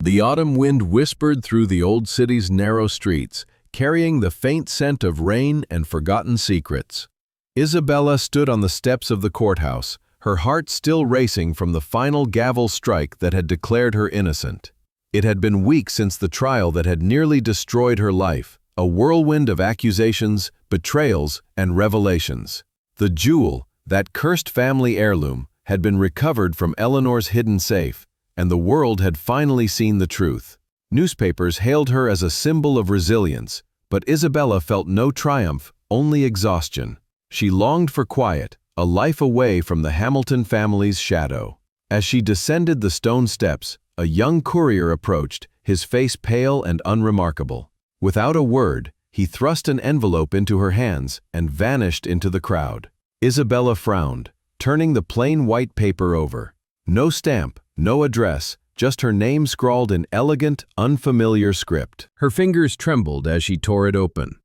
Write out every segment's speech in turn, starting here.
The autumn wind whispered through the old city's narrow streets, carrying the faint scent of rain and forgotten secrets. Isabella stood on the steps of the courthouse, her heart still racing from the final gavel strike that had declared her innocent. It had been weeks since the trial that had nearly destroyed her life, a whirlwind of accusations, betrayals, and revelations. The jewel, that cursed family heirloom, had been recovered from Eleanor's hidden safe, and the world had finally seen the truth. Newspapers hailed her as a symbol of resilience, but Isabella felt no triumph, only exhaustion. She longed for quiet, a life away from the Hamilton family's shadow. As she descended the stone steps, a young courier approached, his face pale and unremarkable. Without a word, he thrust an envelope into her hands and vanished into the crowd. Isabella frowned, turning the plain white paper over. No stamp, no address, just her name scrawled in elegant, unfamiliar script. Her fingers trembled as she tore it open.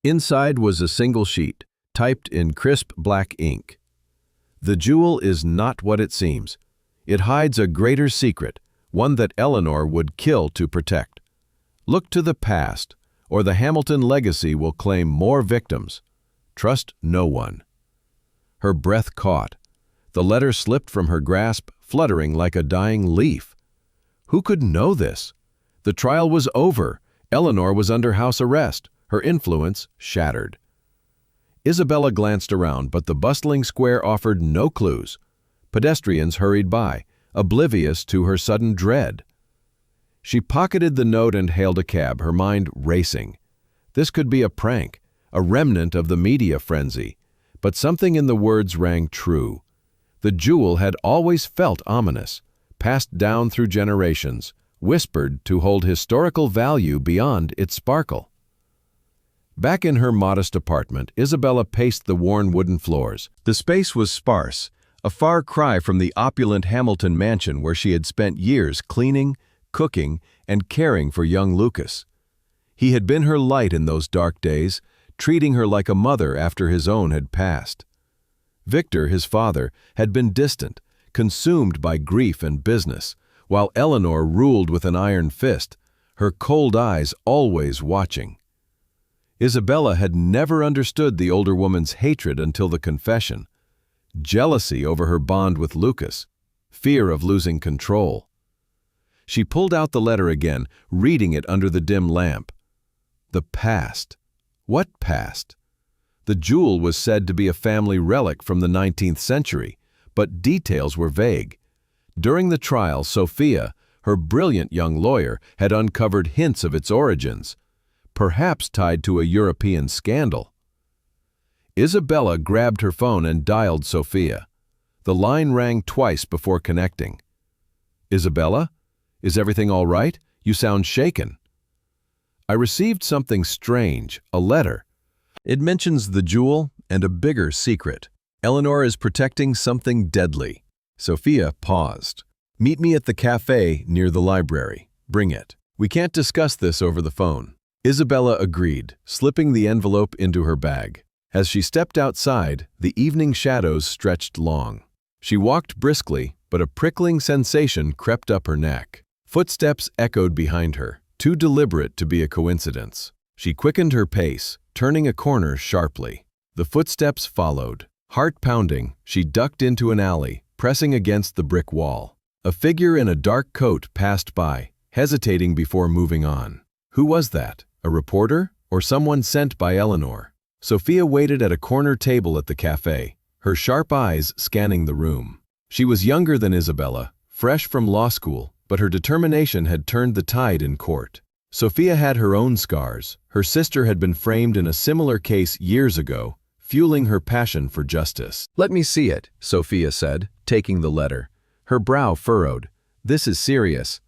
Inside was a single sheet, typed in crisp black ink. The jewel is not what it seems. It hides a greater secret, one that Eleanor would kill to protect. Look to the past, or the Hamilton legacy will claim more victims. Trust no one. Her breath caught. The letter slipped from her grasp, fluttering like a dying leaf. Who could know this? The trial was over. Eleanor was under house arrest, her influence shattered. Isabella glanced around, but the bustling square offered no clues. Pedestrians hurried by, oblivious to her sudden dread. She pocketed the note and hailed a cab, her mind racing. This could be a prank, a remnant of the media frenzy, but something in the words rang true. The jewel had always felt ominous, passed down through generations, whispered to hold historical value beyond its sparkle. Back in her modest apartment, Isabella paced the worn wooden floors. The space was sparse, a far cry from the opulent Hamilton mansion where she had spent years cleaning, cooking, and caring for young Lucas. He had been her light in those dark days, treating her like a mother after his own had passed. Victor, his father, had been distant, consumed by grief and business, while Eleanor ruled with an iron fist, her cold eyes always watching. Isabella had never understood the older woman's hatred until the confession. Jealousy over her bond with Lucas, fear of losing control. She pulled out the letter again, reading it under the dim lamp. The past. What past? The jewel was said to be a family relic from the 19th century, but details were vague. During the trial, Sophia, her brilliant young lawyer, had uncovered hints of its origins, perhaps tied to a European scandal. Isabella grabbed her phone and dialed Sophia. The line rang twice before connecting. Isabella? Is everything all right? You sound shaken. I received something strange, a letter. It mentions the jewel and a bigger secret. Eleanor is protecting something deadly. Sophia paused. Meet me at the cafe near the library. Bring it. We can't discuss this over the phone. Isabella agreed, slipping the envelope into her bag. As she stepped outside, the evening shadows stretched long. She walked briskly, but a prickling sensation crept up her neck. Footsteps echoed behind her, too deliberate to be a coincidence. She quickened her pace, turning a corner sharply. The footsteps followed. Heart pounding, she ducked into an alley, pressing against the brick wall. A figure in a dark coat passed by, hesitating before moving on. Who was that? A reporter? Or someone sent by Eleanor? Sophia waited at a corner table at the cafe, her sharp eyes scanning the room. She was younger than Isabella, fresh from law school, but her determination had turned the tide in court. Sophia had her own scars. Her sister had been framed in a similar case years ago, fueling her passion for justice. Let me see it, Sophia said, taking the letter. Her brow furrowed. This is serious.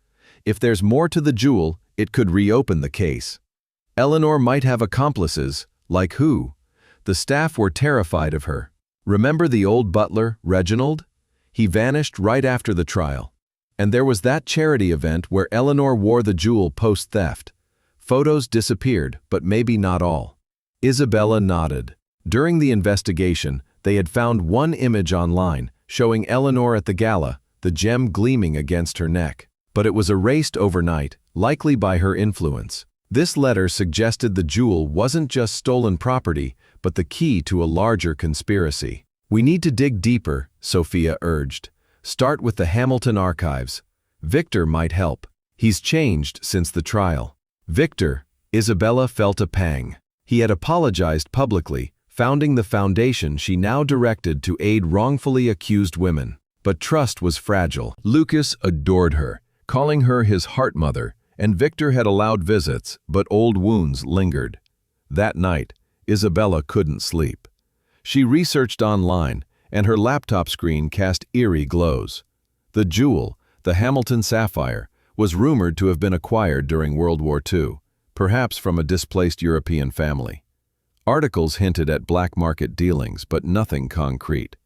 If there's more to the jewel, it could reopen the case. Eleanor might have accomplices. Like who? The staff were terrified of her. Remember the old butler, Reginald? He vanished right after the trial. And there was that charity event where Eleanor wore the jewel post-theft. Photos disappeared, but maybe not all. Isabella nodded. During the investigation, they had found one image online showing Eleanor at the gala, the gem gleaming against her neck. but it was erased overnight, likely by her influence. This letter suggested the jewel wasn't just stolen property, but the key to a larger conspiracy. "We need to dig deeper," Sophia urged. "Start with the Hamilton archives. Victor might help. He's changed since the trial." Victor, Isabella felt a pang. He had apologized publicly, founding the foundation she now directed to aid wrongfully accused women. But trust was fragile. Lucas adored her, calling her his heart mother, and Victor had allowed visits, but old wounds lingered. That night, Isabella couldn't sleep. She researched online, and her laptop screen cast eerie glows. The jewel, the Hamilton sapphire, was rumored to have been acquired during World War II, perhaps from a displaced European family. Articles hinted at black market dealings, but nothing concrete.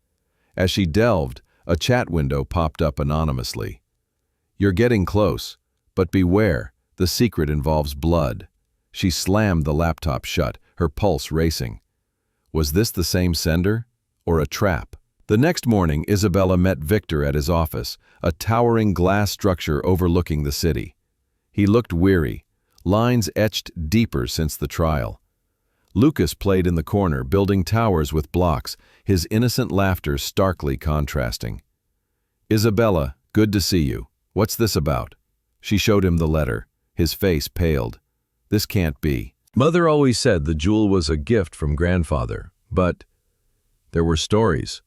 As she delved, a chat window popped up anonymously. "You're getting close, but beware, the secret involves blood." She slammed the laptop shut, her pulse racing. Was this the same sender, or a trap? The next morning, Isabella met Victor at his office, a towering glass structure overlooking the city. He looked weary, lines etched deeper since the trial. Lucas played in the corner, building towers with blocks, his innocent laughter starkly contrasting. "Isabella, good to see you. What's this about?" She showed him the letter. His face paled. "This can't be. Mother always said the jewel was a gift from grandfather, but there were stories.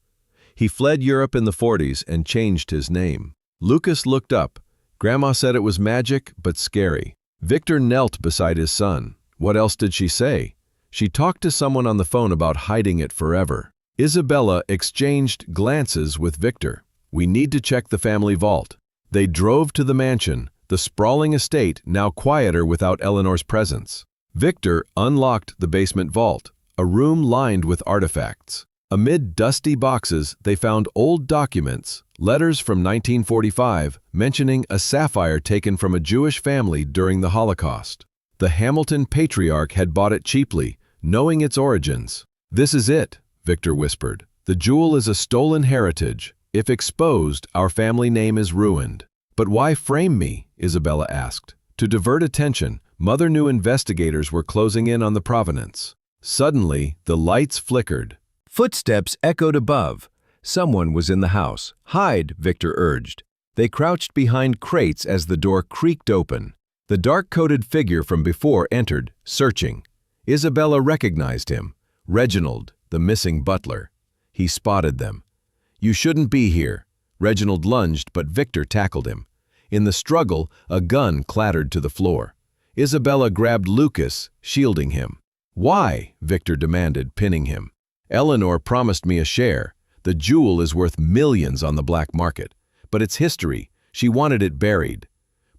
He fled Europe in the 40s and changed his name." Lucas looked up. Grandma said it was magic, but scary. Victor knelt beside his son. What else did she say? She talked to someone on the phone about hiding it forever. Isabella exchanged glances with Victor. "We need to check the family vault." They drove to the mansion, the sprawling estate now quieter without Eleanor's presence. Victor unlocked the basement vault, a room lined with artifacts. Amid dusty boxes, they found old documents, letters from 1945 mentioning a sapphire taken from a Jewish family during the Holocaust. The Hamilton patriarch had bought it cheaply, knowing its origins. "This is it," Victor whispered. "The jewel is a stolen heritage. If exposed, our family name is ruined." "But why frame me?" Isabella asked. To divert attention, Mother knew investigators were closing in on the provenance. Suddenly, the lights flickered. Footsteps echoed above. Someone was in the house. "Hide," Victor urged. They crouched behind crates as the door creaked open. The dark-coated figure from before entered, searching. Isabella recognized him. Reginald, the missing butler. He spotted them. "You shouldn't be here." Reginald lunged, but Victor tackled him. In the struggle, a gun clattered to the floor. Isabella grabbed Lucas, shielding him. "Why?" Victor demanded, pinning him. "Eleanor promised me a share. The jewel is worth millions on the black market. But it's history. She wanted it buried."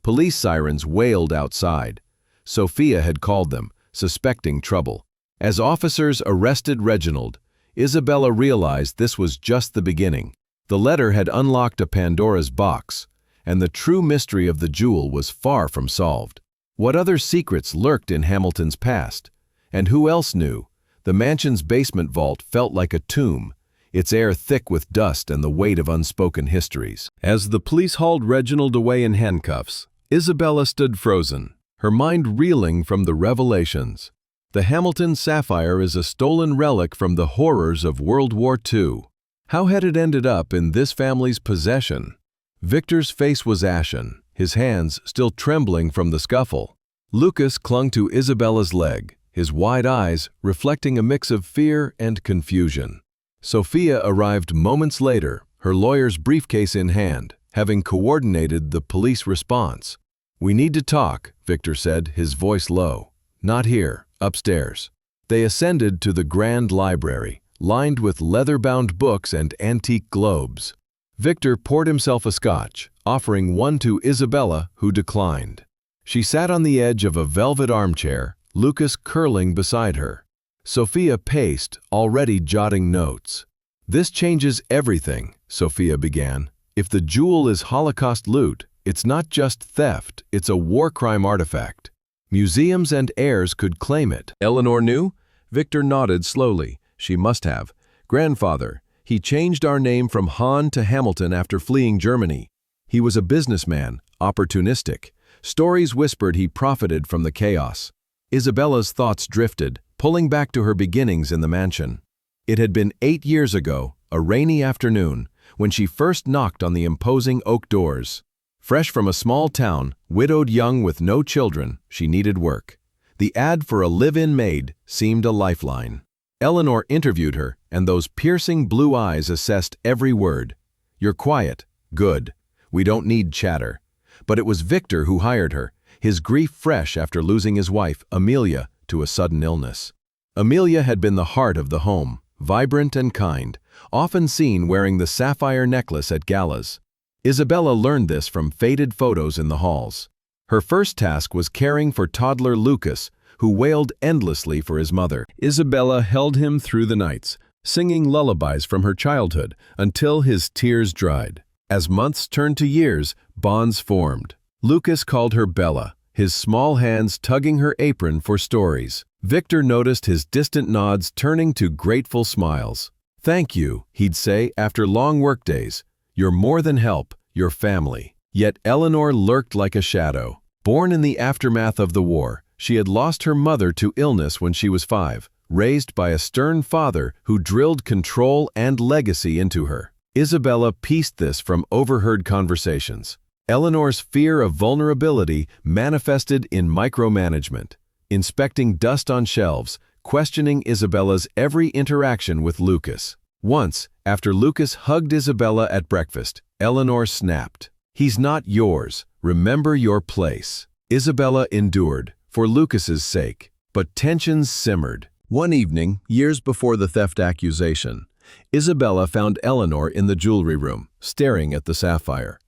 Police sirens wailed outside. Sophia had called them, suspecting trouble. As officers arrested Reginald, Isabella realized this was just the beginning. The letter had unlocked a Pandora's box, and the true mystery of the jewel was far from solved. What other secrets lurked in Hamilton's past? And who else knew? The mansion's basement vault felt like a tomb, its air thick with dust and the weight of unspoken histories. As the police hauled Reginald away in handcuffs, Isabella stood frozen, her mind reeling from the revelations. The Hamilton sapphire is a stolen relic from the horrors of World War II. How had it ended up in this family's possession? Victor's face was ashen, his hands still trembling from the scuffle. Lucas clung to Isabella's leg, his wide eyes reflecting a mix of fear and confusion. Sophia arrived moments later, her lawyer's briefcase in hand, having coordinated the police response. "We need to talk," Victor said, his voice low. "Not here, upstairs." They ascended to the grand library, lined with leather-bound books and antique globes. Victor poured himself a scotch, offering one to Isabella, who declined. She sat on the edge of a velvet armchair, Lucas curling beside her. Sophia paced, already jotting notes. "This changes everything," Sophia began. "If the jewel is Holocaust loot, it's not just theft, it's a war crime artifact. Museums and heirs could claim it." "Eleanor knew?" Victor nodded slowly. "She must have. Grandfather, he changed our name from Hahn to Hamilton after fleeing Germany. He was a businessman, opportunistic. Stories whispered he profited from the chaos. Isabella's thoughts drifted, pulling back to her beginnings in the mansion. It had been 8 years ago, a rainy afternoon, when she first knocked on the imposing oak doors. Fresh from a small town, widowed young with no children, she needed work. The ad for a live-in maid seemed a lifeline. Eleanor interviewed her, and those piercing blue eyes assessed every word. "You're quiet. Good. We don't need chatter." But it was Victor who hired her, his grief fresh after losing his wife, Amelia, to a sudden illness. Amelia had been the heart of the home, vibrant and kind, often seen wearing the sapphire necklace at galas. Isabella learned this from faded photos in the halls. Her first task was caring for toddler Lucas, who wailed endlessly for his mother. Isabella held him through the nights, singing lullabies from her childhood until his tears dried. As months turned to years, bonds formed. Lucas called her Bella, his small hands tugging her apron for stories. Victor noticed his distant nods turning to grateful smiles. "Thank you," he'd say after long workdays. "You're more than help, you're family." Yet Eleanor lurked like a shadow. Born in the aftermath of the war, she had lost her mother to illness when she was 5, raised by a stern father who drilled control and legacy into her. Isabella pieced this from overheard conversations. Eleanor's fear of vulnerability manifested in micromanagement, inspecting dust on shelves, questioning Isabella's every interaction with Lucas. Once, after Lucas hugged Isabella at breakfast, Eleanor snapped. "He's not yours. Remember your place." Isabella endured, for Lucas's sake, but tensions simmered. One evening, years before the theft accusation, Isabella found Eleanor in the jewelry room, staring at the sapphire.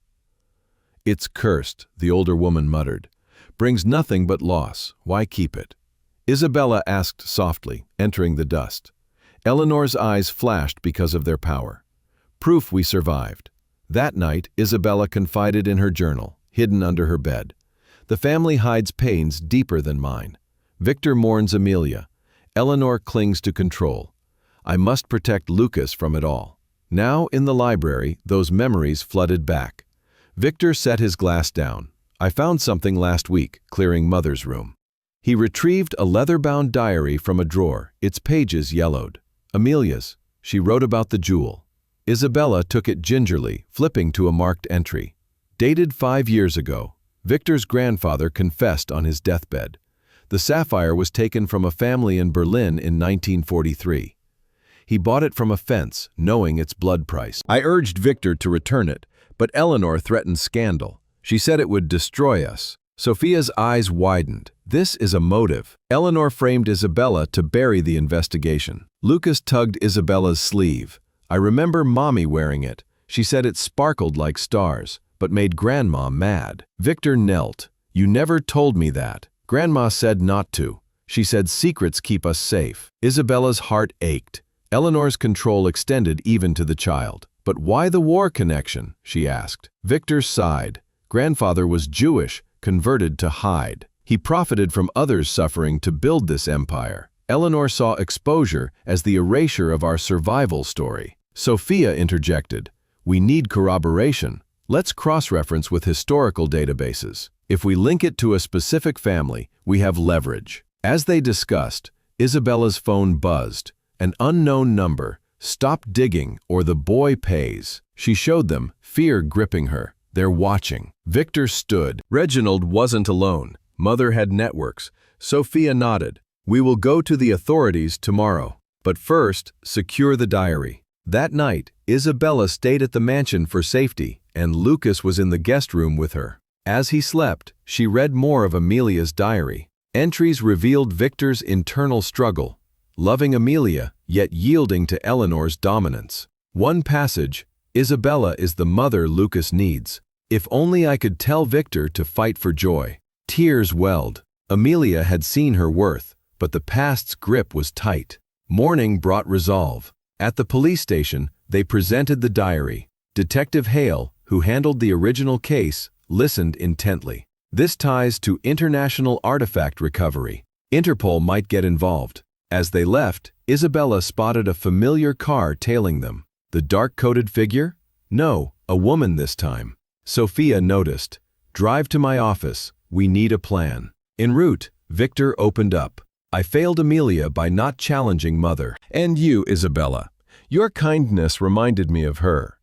"It's cursed," the older woman muttered. "Brings nothing but loss. Why keep it?" Isabella asked softly, entering the dust. Eleanor's eyes flashed because of their power. "Proof we survived." That night, Isabella confided in her journal, hidden under her bed. "The family hides pains deeper than mine. Victor mourns Amelia. Eleanor clings to control. I must protect Lucas from it all." Now, in the library, those memories flooded back. Victor set his glass down. "I found something last week, clearing Mother's room." He retrieved a leather-bound diary from a drawer, its pages yellowed. Amelia's. She wrote about the jewel. Isabella took it gingerly, flipping to a marked entry. Dated 5 years ago, Victor's grandfather confessed on his deathbed. The sapphire was taken from a family in Berlin in 1943. He bought it from a fence, knowing its blood price. "I urged Victor to return it, but Eleanor threatened scandal. She said it would destroy us." Sophia's eyes widened. "This is a motive." Eleanor framed Isabella to bury the investigation. Lucas tugged Isabella's sleeve. "I remember Mommy wearing it. She said it sparkled like stars, but made Grandma mad." Victor knelt. "You never told me that. Grandma said not to. She said secrets keep us safe." Isabella's heart ached. Eleanor's control extended even to the child. "But why the war connection?" she asked. Victor sighed. "Grandfather was Jewish, converted to hide. He profited from others' suffering to build this empire. Eleanor saw exposure as the erasure of our survival story." Sophia interjected. "We need corroboration. Let's cross-reference with historical databases. If we link it to a specific family, we have leverage." As they discussed, Isabella's phone buzzed. An unknown number. "Stop digging or the boy pays." She showed them, fear gripping her. "They're watching." Victor stood. Reginald wasn't alone. Mother had networks. Sophia nodded. "We will go to the authorities tomorrow. But first, secure the diary." That night, Isabella stayed at the mansion for safety, and Lucas was in the guest room with her. As he slept, she read more of Amelia's diary. Entries revealed Victor's internal struggle, loving Amelia, yet yielding to Eleanor's dominance. One passage, "Isabella is the mother Lucas needs. If only I could tell Victor to fight for joy." Tears welled. Amelia had seen her worth, but the past's grip was tight. Morning brought resolve. At the police station, they presented the diary. Detective Hale, who handled the original case, listened intently. "This ties to international artifact recovery. Interpol might get involved." As they left, Isabella spotted a familiar car tailing them. The dark-coated figure? No, a woman this time. Sophia noticed. "Drive to my office. We need a plan." En route, Victor opened up. "I failed Amelia by not challenging Mother. And you, Isabella. Your kindness reminded me of her."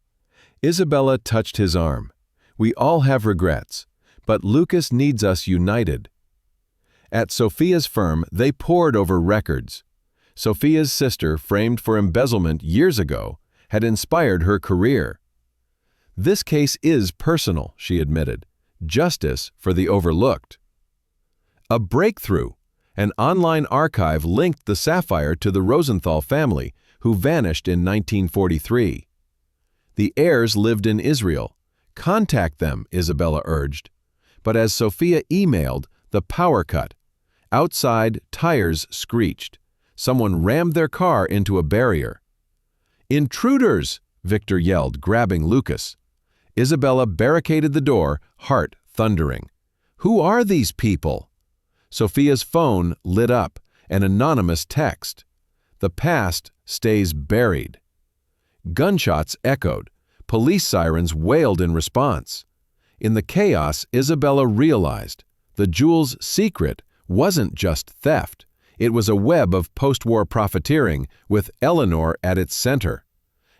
Isabella touched his arm. "We all have regrets, but Lucas needs us united." At Sophia's firm, they pored over records. Sophia's sister, framed for embezzlement years ago, had inspired her career. "This case is personal," she admitted. "Justice for the overlooked." A breakthrough! An online archive linked the sapphire to the Rosenthal family, who vanished in 1943. The heirs lived in Israel. "Contact them," Isabella urged. But as Sophia emailed, the power cut. Outside, tires screeched. Someone rammed their car into a barrier. "Intruders!" Victor yelled, grabbing Lucas. Isabella barricaded the door, heart thundering. "Who are these people?" Sophia's phone lit up, an anonymous text. "The past stays buried." Gunshots echoed. Police sirens wailed in response. In the chaos, Isabella realized the jewel's secret wasn't just theft. It was a web of post-war profiteering with Eleanor at its center.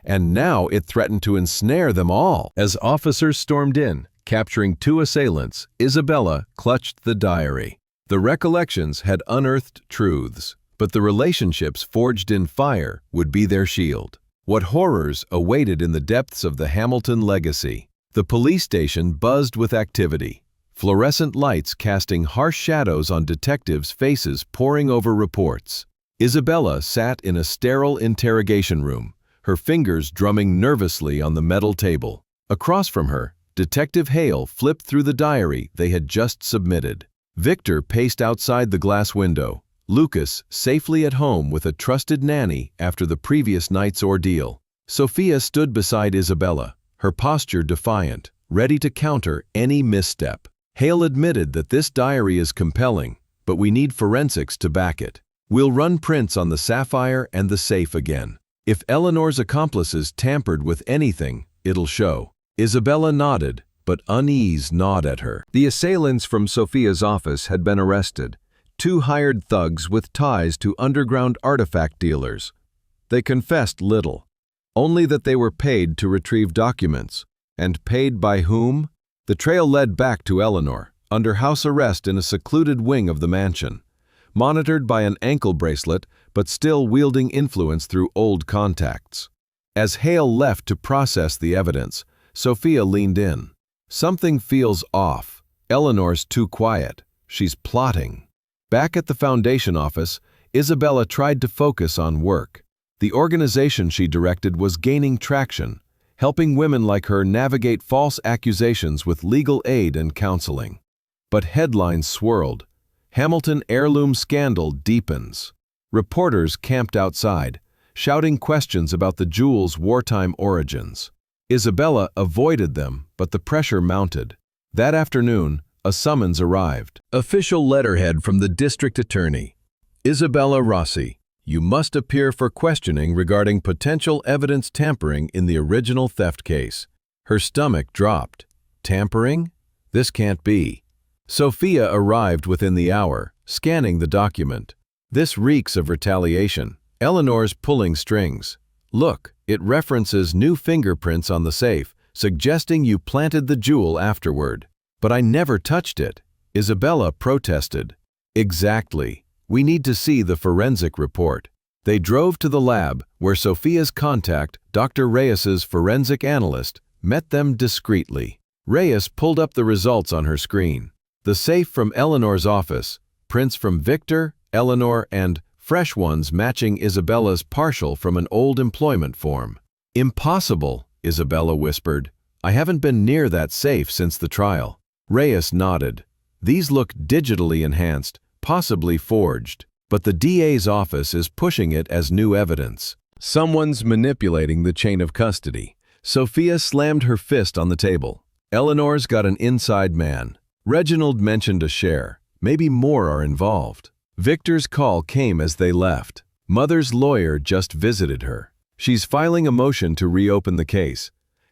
And now it threatened to ensnare them all. As officers stormed in, capturing 2 assailants, Isabella clutched the diary. The recollections had unearthed truths, but the relationships forged in fire would be their shield. What horrors awaited in the depths of the Hamilton legacy? The police station buzzed with activity. Fluorescent lights casting harsh shadows on detectives' faces poring over reports. Isabella sat in a sterile interrogation room, her fingers drumming nervously on the metal table. Across from her, Detective Hale flipped through the diary they had just submitted. Victor paced outside the glass window, Lucas safely at home with a trusted nanny after the previous night's ordeal. Sophia stood beside Isabella, her posture defiant, ready to counter any misstep. Hale admitted that this diary is compelling, but we need forensics to back it. "We'll run prints on the sapphire and the safe again. If Eleanor's accomplices tampered with anything, it'll show." Isabella nodded, but unease gnawed at her. The assailants from Sophia's office had been arrested, 2 hired thugs with ties to underground artifact dealers. They confessed little, only that they were paid to retrieve documents. And paid by whom? The trail led back to Eleanor, under house arrest in a secluded wing of the mansion, monitored by an ankle bracelet but still wielding influence through old contacts. As Hale left to process the evidence, Sophia leaned in. "Something feels off. Eleanor's too quiet. She's plotting." Back at the foundation office, Isabella tried to focus on work. The organization she directed was gaining traction, helping women like her navigate false accusations with legal aid and counseling. But headlines swirled. Hamilton heirloom scandal deepens. Reporters camped outside, shouting questions about the jewel's wartime origins. Isabella avoided them, but the pressure mounted. That afternoon, a summons arrived. Official letterhead from the district attorney. "Isabella Rossi, you must appear for questioning regarding potential evidence tampering in the original theft case." Her stomach dropped. Tampering? This can't be. Sophia arrived within the hour, scanning the document. "This reeks of retaliation. Eleanor's pulling strings. Look, it references new fingerprints on the safe, suggesting you planted the jewel afterward." "But I never touched it," Isabella protested. "Exactly. We need to see the forensic report." They drove to the lab, where Sophia's contact, Dr. Reyes's forensic analyst, met them discreetly. Reyes pulled up the results on her screen. The safe from Eleanor's office, prints from Victor, Eleanor, and fresh ones matching Isabella's partial from an old employment form. "Impossible," Isabella whispered. "I haven't been near that safe since the trial." Reyes nodded. "These look digitally enhanced, possibly forged, but the DA's office is pushing it as new evidence. Someone's manipulating the chain of custody." Sophia slammed her fist on the table. "Eleanor's got an inside man. Reginald mentioned a share. Maybe more are involved." Victor's call came as they left. Mother's lawyer just visited her. "She's filing a motion to reopen the case.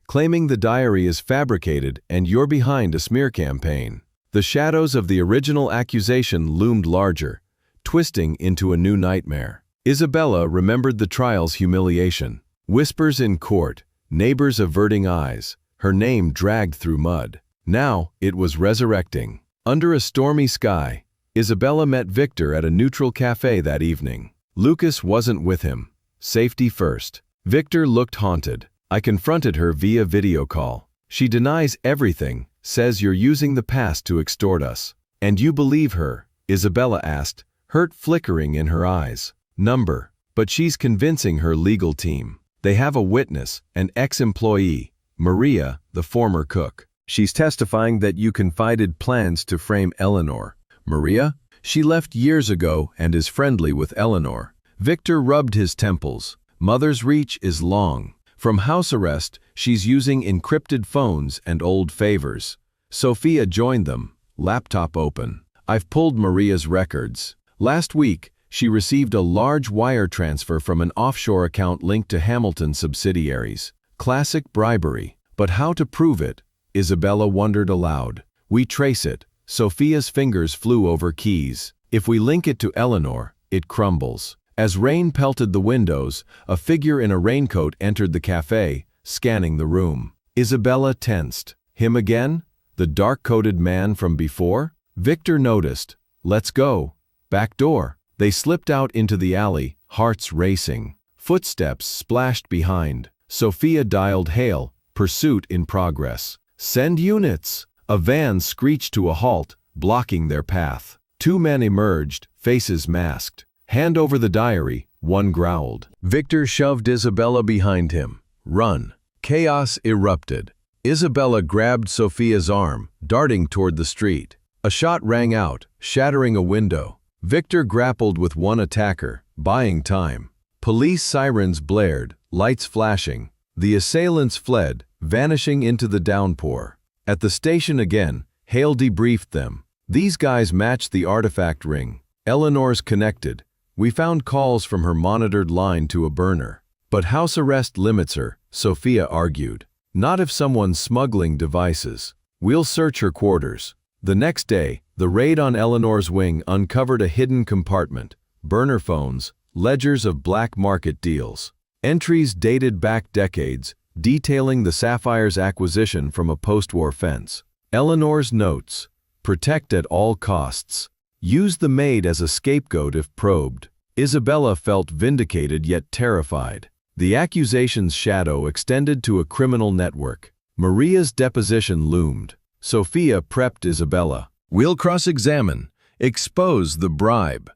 claiming the diary is fabricated and you're behind a smear campaign. The shadows of the original accusation loomed larger, twisting into a new nightmare. Isabella remembered the trial's humiliation. Whispers in court, neighbors averting eyes, her name dragged through mud. Now it was resurrecting. Under a stormy sky, Isabella met Victor at a neutral cafe that evening. Lucas wasn't with him. Safety first. Victor looked haunted. I confronted her via video call. She denies everything, says you're using the past to extort us. And you believe her? Isabella asked, hurt flickering in her eyes. Number. But she's convincing her legal team. They have a witness, an ex-employee, Maria, the former cook. She's testifying that you confided plans to frame Eleanor. Maria? She left years ago and is friendly with Eleanor. Victor rubbed his temples. Mother's reach is long. From house arrest, she's using encrypted phones and old favors. Sophia joined them, laptop open. I've pulled Maria's records. Last week, she received a large wire transfer from an offshore account linked to Hamilton subsidiaries. Classic bribery. But how to prove it? Isabella wondered aloud. We trace it. Sophia's fingers flew over keys. If we link it to Eleanor, it crumbles. As rain pelted the windows, a figure in a raincoat entered the cafe, scanning the room. Isabella tensed. Him again? The dark-coated man from before? Victor noticed. Let's go. Back door. They slipped out into the alley, hearts racing. Footsteps splashed behind. Sophia dialed hail, pursuit in progress. Send units! A van screeched to a halt, blocking their path. Two men emerged, faces masked. Hand over the diary, one growled. Victor shoved Isabella behind him. Run. Chaos erupted. Isabella grabbed Sophia's arm, darting toward the street. A shot rang out, shattering a window. Victor grappled with one attacker, buying time. Police sirens blared, lights flashing. The assailants fled, vanishing into the downpour. At the station again, Hale debriefed them. These guys matched the artifact ring. Eleanor's connected. We found calls from her monitored line to a burner. But house arrest limits her, Sophia argued. Not if someone's smuggling devices. We'll search her quarters. The next day, the raid on Eleanor's wing uncovered a hidden compartment, burner phones, ledgers of black market deals. Entries dated back decades, detailing the Sapphire's acquisition from a post-war fence. Eleanor's notes. Protect at all costs. Use the maid as a scapegoat if probed. Isabella felt vindicated yet terrified. The accusation's shadow extended to a criminal network. Maria's deposition loomed. Sophia prepped Isabella. We'll cross-examine, expose the bribe.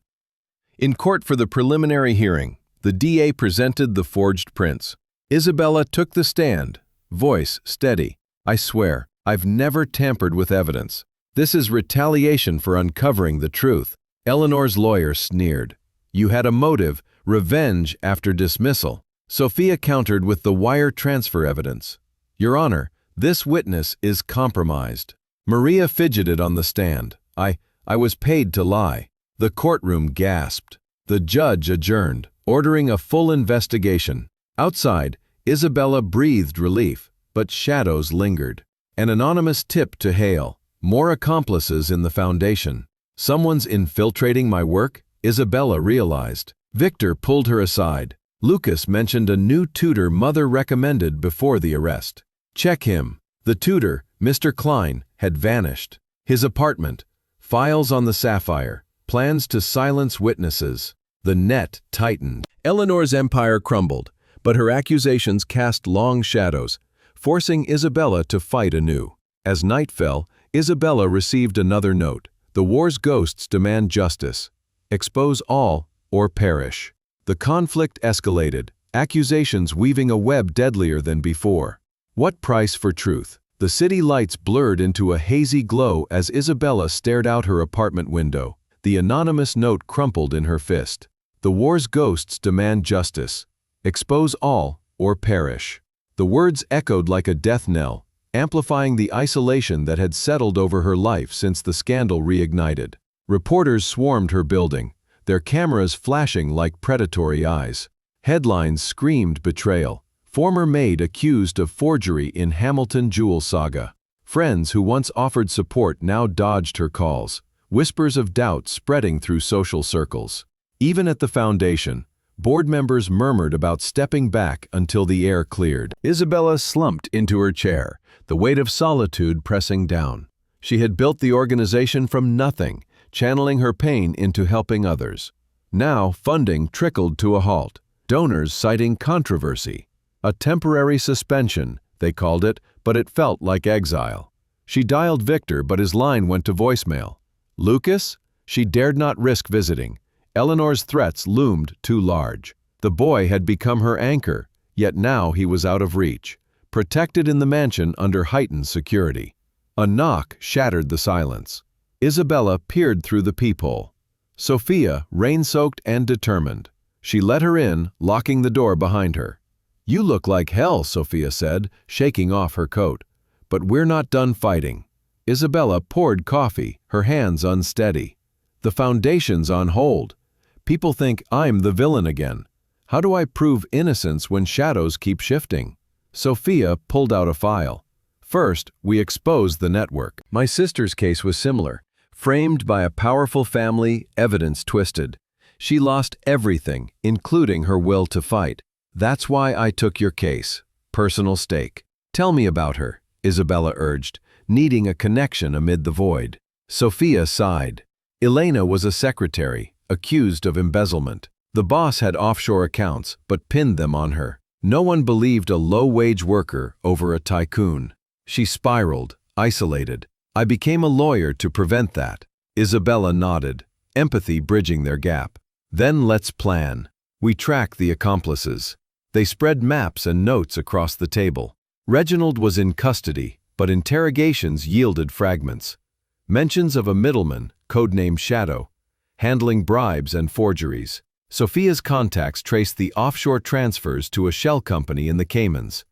In court for the preliminary hearing, the DA presented the forged prints. Isabella took the stand, voice steady. I swear, I've never tampered with evidence. This is retaliation for uncovering the truth. Eleanor's lawyer sneered. You had a motive, revenge after dismissal. Sophia countered with the wire transfer evidence. Your Honor, this witness is compromised. Maria fidgeted on the stand. I was paid to lie. The courtroom gasped. The judge adjourned, ordering a full investigation. Outside, Isabella breathed relief, but shadows lingered. An anonymous tip to Hale. More accomplices in the foundation. Someone's infiltrating my work, Isabella realized. Victor pulled her aside. Lucas mentioned a new tutor Mother recommended before the arrest. Check him. The tutor, Mr. Klein, had vanished. His apartment, files on the Sapphire, plans to silence witnesses. The net tightened. Eleanor's empire crumbled, but her accusations cast long shadows, forcing Isabella to fight anew. As night fell, Isabella received another note. The war's ghosts demand justice. Expose all or perish. The conflict escalated, accusations weaving a web deadlier than before. What price for truth? The city lights blurred into a hazy glow as Isabella stared out her apartment window. The anonymous note crumpled in her fist. The war's ghosts demand justice. Expose all or perish. The words echoed like a death knell, amplifying the isolation that had settled over her life since the scandal reignited. Reporters swarmed her building, their cameras flashing like predatory eyes. Headlines screamed betrayal, Former maid accused of forgery in Hamilton jewel saga. Friends who once offered support now dodged her calls. Whispers of doubt spreading through social circles. Even at the foundation, board members murmured about stepping back until the air cleared. Isabella slumped into her chair, the weight of solitude pressing down. She had built the organization from nothing, channeling her pain into helping others. Now funding trickled to a halt, donors citing controversy. A temporary suspension, they called it, but it felt like exile. She dialed Victor, but his line went to voicemail. Lucas? She dared not risk visiting. Eleanor's threats loomed too large. The boy had become her anchor, yet now he was out of reach, protected in the mansion under heightened security. A knock shattered the silence. Isabella peered through the peephole. Sophia, rain-soaked and determined. She let her in, locking the door behind her. "You look like hell," Sophia said, shaking off her coat. "But we're not done fighting." Isabella poured coffee, her hands unsteady. "The foundation's on hold. People think I'm the villain again. How do I prove innocence when shadows keep shifting?" Sophia pulled out a file. "First, we exposed the network. My sister's case was similar. Framed by a powerful family, evidence twisted. She lost everything, including her will to fight. That's why I took your case. Personal stake. Tell me about her," Isabella urged, needing a connection amid the void. Sophia sighed. Elena was a secretary, accused of embezzlement. The boss had offshore accounts, but pinned them on her. No one believed a low-wage worker over a tycoon. She spiraled, isolated. "I became a lawyer to prevent that." Isabella nodded, empathy bridging their gap. "Then let's plan." We track the accomplices. They spread maps and notes across the table. Reginald was in custody, but interrogations yielded fragments. Mentions of a middleman, codenamed Shadow, handling bribes and forgeries. Sophia's contacts traced the offshore transfers to a shell company in the Caymans,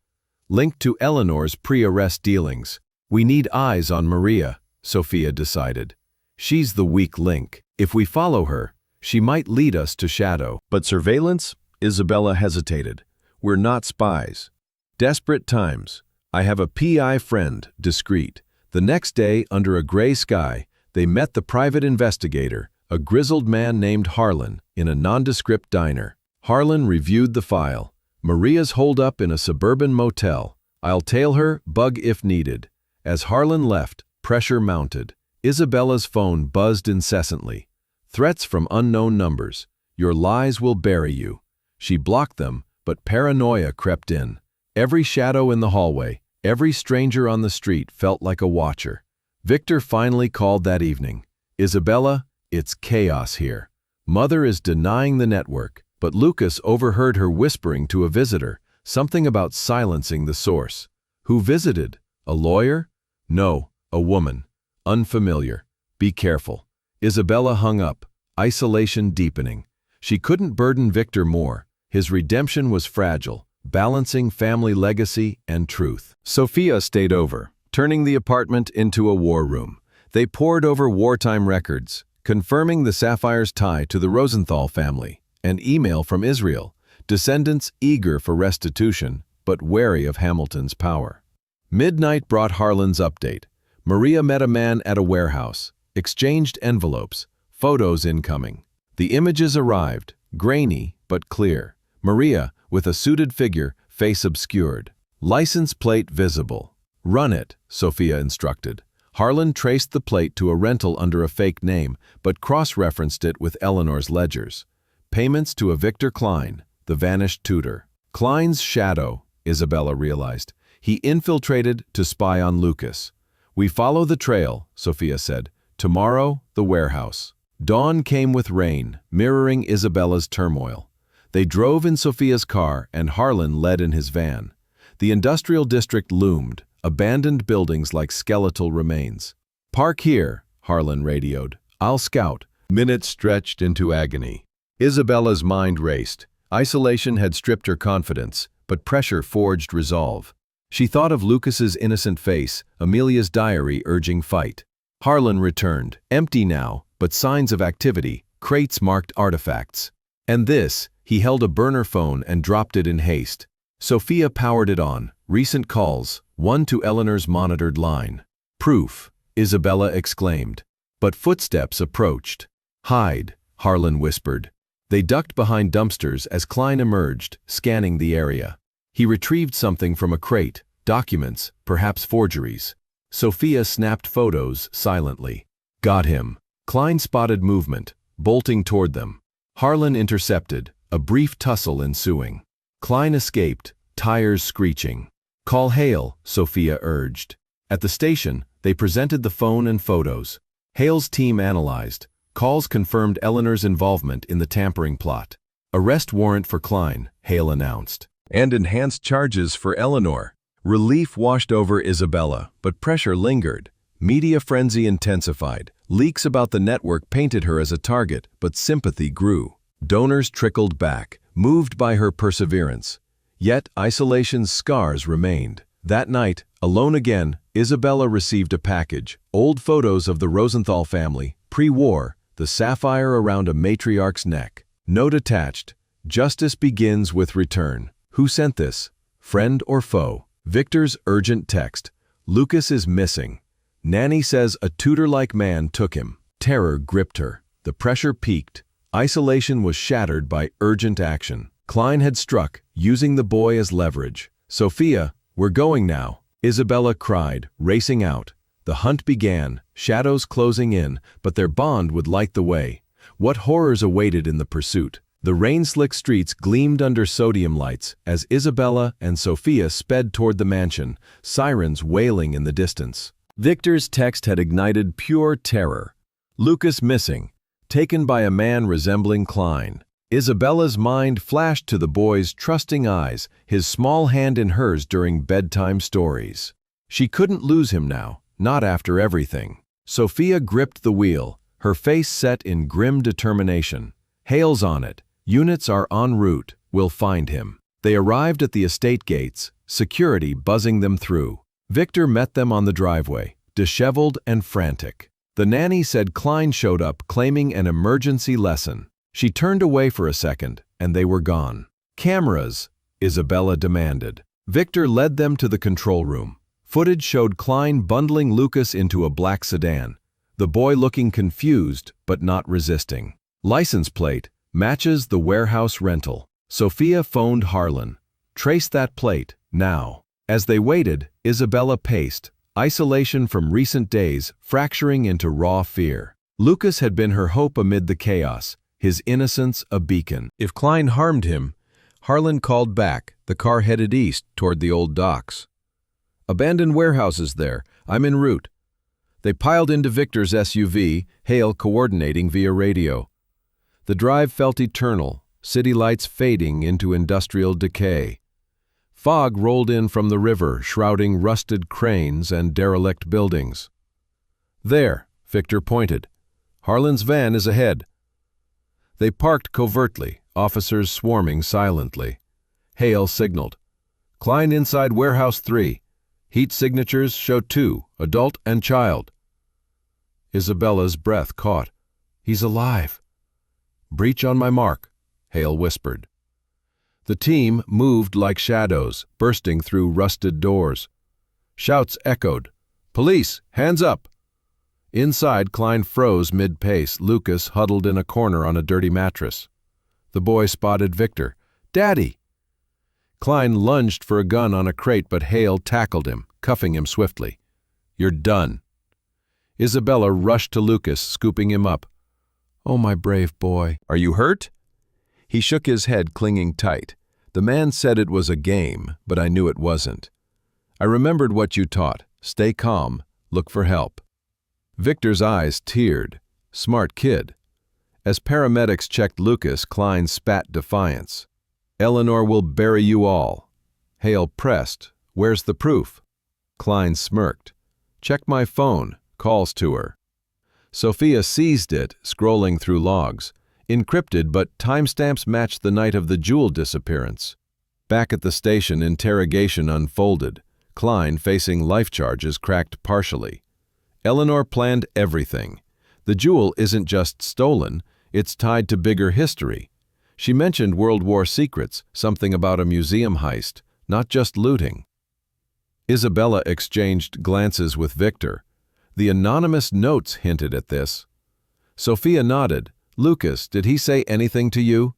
linked to Eleanor's pre-arrest dealings. "We need eyes on Maria," Sophia decided. "She's the weak link. If we follow her, she might lead us to Shadow." "But surveillance?" Isabella hesitated. "We're not spies." "Desperate times. I have a PI friend, discreet." The next day, under a gray sky, they met the private investigator, a grizzled man named Harlan, in a nondescript diner. Harlan reviewed the file. "Maria's holed up in a suburban motel. I'll tail her, bug if needed." As Harlan left, pressure mounted. Isabella's phone buzzed incessantly. Threats from unknown numbers. "Your lies will bury you." She blocked them, but paranoia crept in. Every shadow in the hallway, every stranger on the street felt like a watcher. Victor finally called that evening. "Isabella, it's chaos here. Mother is denying the network," but Lucas overheard her whispering to a visitor, something about silencing the source. "Who visited? A lawyer?" "No, a woman. Unfamiliar. Be careful." Isabella hung up, isolation deepening. She couldn't burden Victor more. His redemption was fragile, balancing family legacy and truth. Sophia stayed over, turning the apartment into a war room. They pored over wartime records, confirming the Sapphire's tie to the Rosenthal family. An email from Israel, descendants eager for restitution, but wary of Hamilton's power. Midnight brought Harlan's update. Maria met a man at a warehouse, exchanged envelopes, photos incoming. The images arrived, grainy but clear. Maria, with a suited figure, face obscured. License plate visible. "Run it," Sophia instructed. Harlan traced the plate to a rental under a fake name, but cross-referenced it with Eleanor's ledgers. Payments to a Victor Klein, the vanished tutor. Klein's shadow, Isabella realized. He infiltrated to spy on Lucas. "We follow the trail," Sophia said. "Tomorrow, the warehouse." Dawn came with rain, mirroring Isabella's turmoil. They drove in Sophia's car and Harlan led in his van. The industrial district loomed, abandoned buildings like skeletal remains. "Park here," Harlan radioed. "I'll scout." Minutes stretched into agony. Isabella's mind raced. Isolation had stripped her confidence, but pressure forged resolve. She thought of Lucas's innocent face, Amelia's diary urging fight. Harlan returned, empty now, but signs of activity, crates marked artifacts. And this, he held a burner phone and dropped it in haste. Sophia powered it on. Recent calls, one to Eleanor's monitored line. Proof, Isabella exclaimed. But footsteps approached. Hide, Harlan whispered. They ducked behind dumpsters as Klein emerged, scanning the area. He retrieved something from a crate, documents, perhaps forgeries. Sophia snapped photos silently. Got him. Klein spotted movement, bolting toward them. Harlan intercepted, a brief tussle ensuing. Klein escaped, tires screeching. Call Hale, Sophia urged. At the station, they presented the phone and photos. Hale's team analyzed. Calls confirmed Eleanor's involvement in the tampering plot. Arrest warrant for Klein, Hale announced. And enhanced charges for Eleanor. Relief washed over Isabella, but pressure lingered. Media frenzy intensified. Leaks about the network painted her as a target, but sympathy grew. Donors trickled back, moved by her perseverance. Yet isolation's scars remained. That night, alone again, Isabella received a package. Old photos of the Rosenthal family, pre-war, the sapphire around a matriarch's neck. Note attached. Justice begins with return. Who sent this? Friend or foe? Victor's urgent text. Lucas is missing. Nanny says a tutor-like man took him. Terror gripped her. The pressure peaked. Isolation was shattered by urgent action. Klein had struck, using the boy as leverage. Sophia, we're going now, Isabella cried, racing out. The hunt began, shadows closing in, but their bond would light the way. What horrors awaited in the pursuit? The rain-slick streets gleamed under sodium lights as Isabella and Sophia sped toward the mansion, sirens wailing in the distance. Victor's text had ignited pure terror. Lucas missing, taken by a man resembling Klein. Isabella's mind flashed to the boy's trusting eyes, his small hand in hers during bedtime stories. She couldn't lose him now, not after everything. Sophia gripped the wheel, her face set in grim determination. Hale's on it. Units are en route. We'll find him. They arrived at the estate gates, security buzzing them through. Victor met them on the driveway, disheveled and frantic. The nanny said Klein showed up claiming an emergency lesson. She turned away for a second, and they were gone. Cameras, Isabella demanded. Victor led them to the control room. Footage showed Klein bundling Lucas into a black sedan, the boy looking confused but not resisting. License plate matches the warehouse rental. Sophia phoned Harlan. Trace that plate, now. As they waited, Isabella paced, isolation from recent days fracturing into raw fear. Lucas had been her hope amid the chaos, his innocence a beacon. If Klein harmed him, Harlan called back, the car headed east toward the old docks. Abandoned warehouses there, I'm en route. They piled into Victor's SUV, Hale coordinating via radio. The drive felt eternal, city lights fading into industrial decay. Fog rolled in from the river, shrouding rusted cranes and derelict buildings. There, Victor pointed. Harlan's van is ahead. They parked covertly, officers swarming silently. Hale signaled. Klein inside warehouse 3. Heat signatures show 2, adult and child. Isabella's breath caught. He's alive. Breach on my mark, Hale whispered. The team moved like shadows, bursting through rusted doors. Shouts echoed. Police, hands up! Inside, Klein froze mid-pace, Lucas huddled in a corner on a dirty mattress. The boy spotted Victor. Daddy! Klein lunged for a gun on a crate, but Hale tackled him, cuffing him swiftly. You're done. Isabella rushed to Lucas, scooping him up. Oh, my brave boy. Are you hurt? He shook his head, clinging tight. The man said it was a game, but I knew it wasn't. I remembered what you taught. Stay calm. Look for help. Victor's eyes teared. Smart kid. As paramedics checked Lucas, Klein spat defiance. Eleanor will bury you all. Hale pressed. Where's the proof? Klein smirked. Check my phone. Calls to her. Sophia seized it, scrolling through logs. Encrypted, but timestamps matched the night of the jewel disappearance. Back at the station, interrogation unfolded. Klein, facing life charges, cracked partially. Eleanor planned everything. The jewel isn't just stolen, it's tied to bigger history. She mentioned World War secrets, something about a museum heist, not just looting. Isabella exchanged glances with Victor. The anonymous notes hinted at this. Sophia nodded. "Lucas, did he say anything to you?"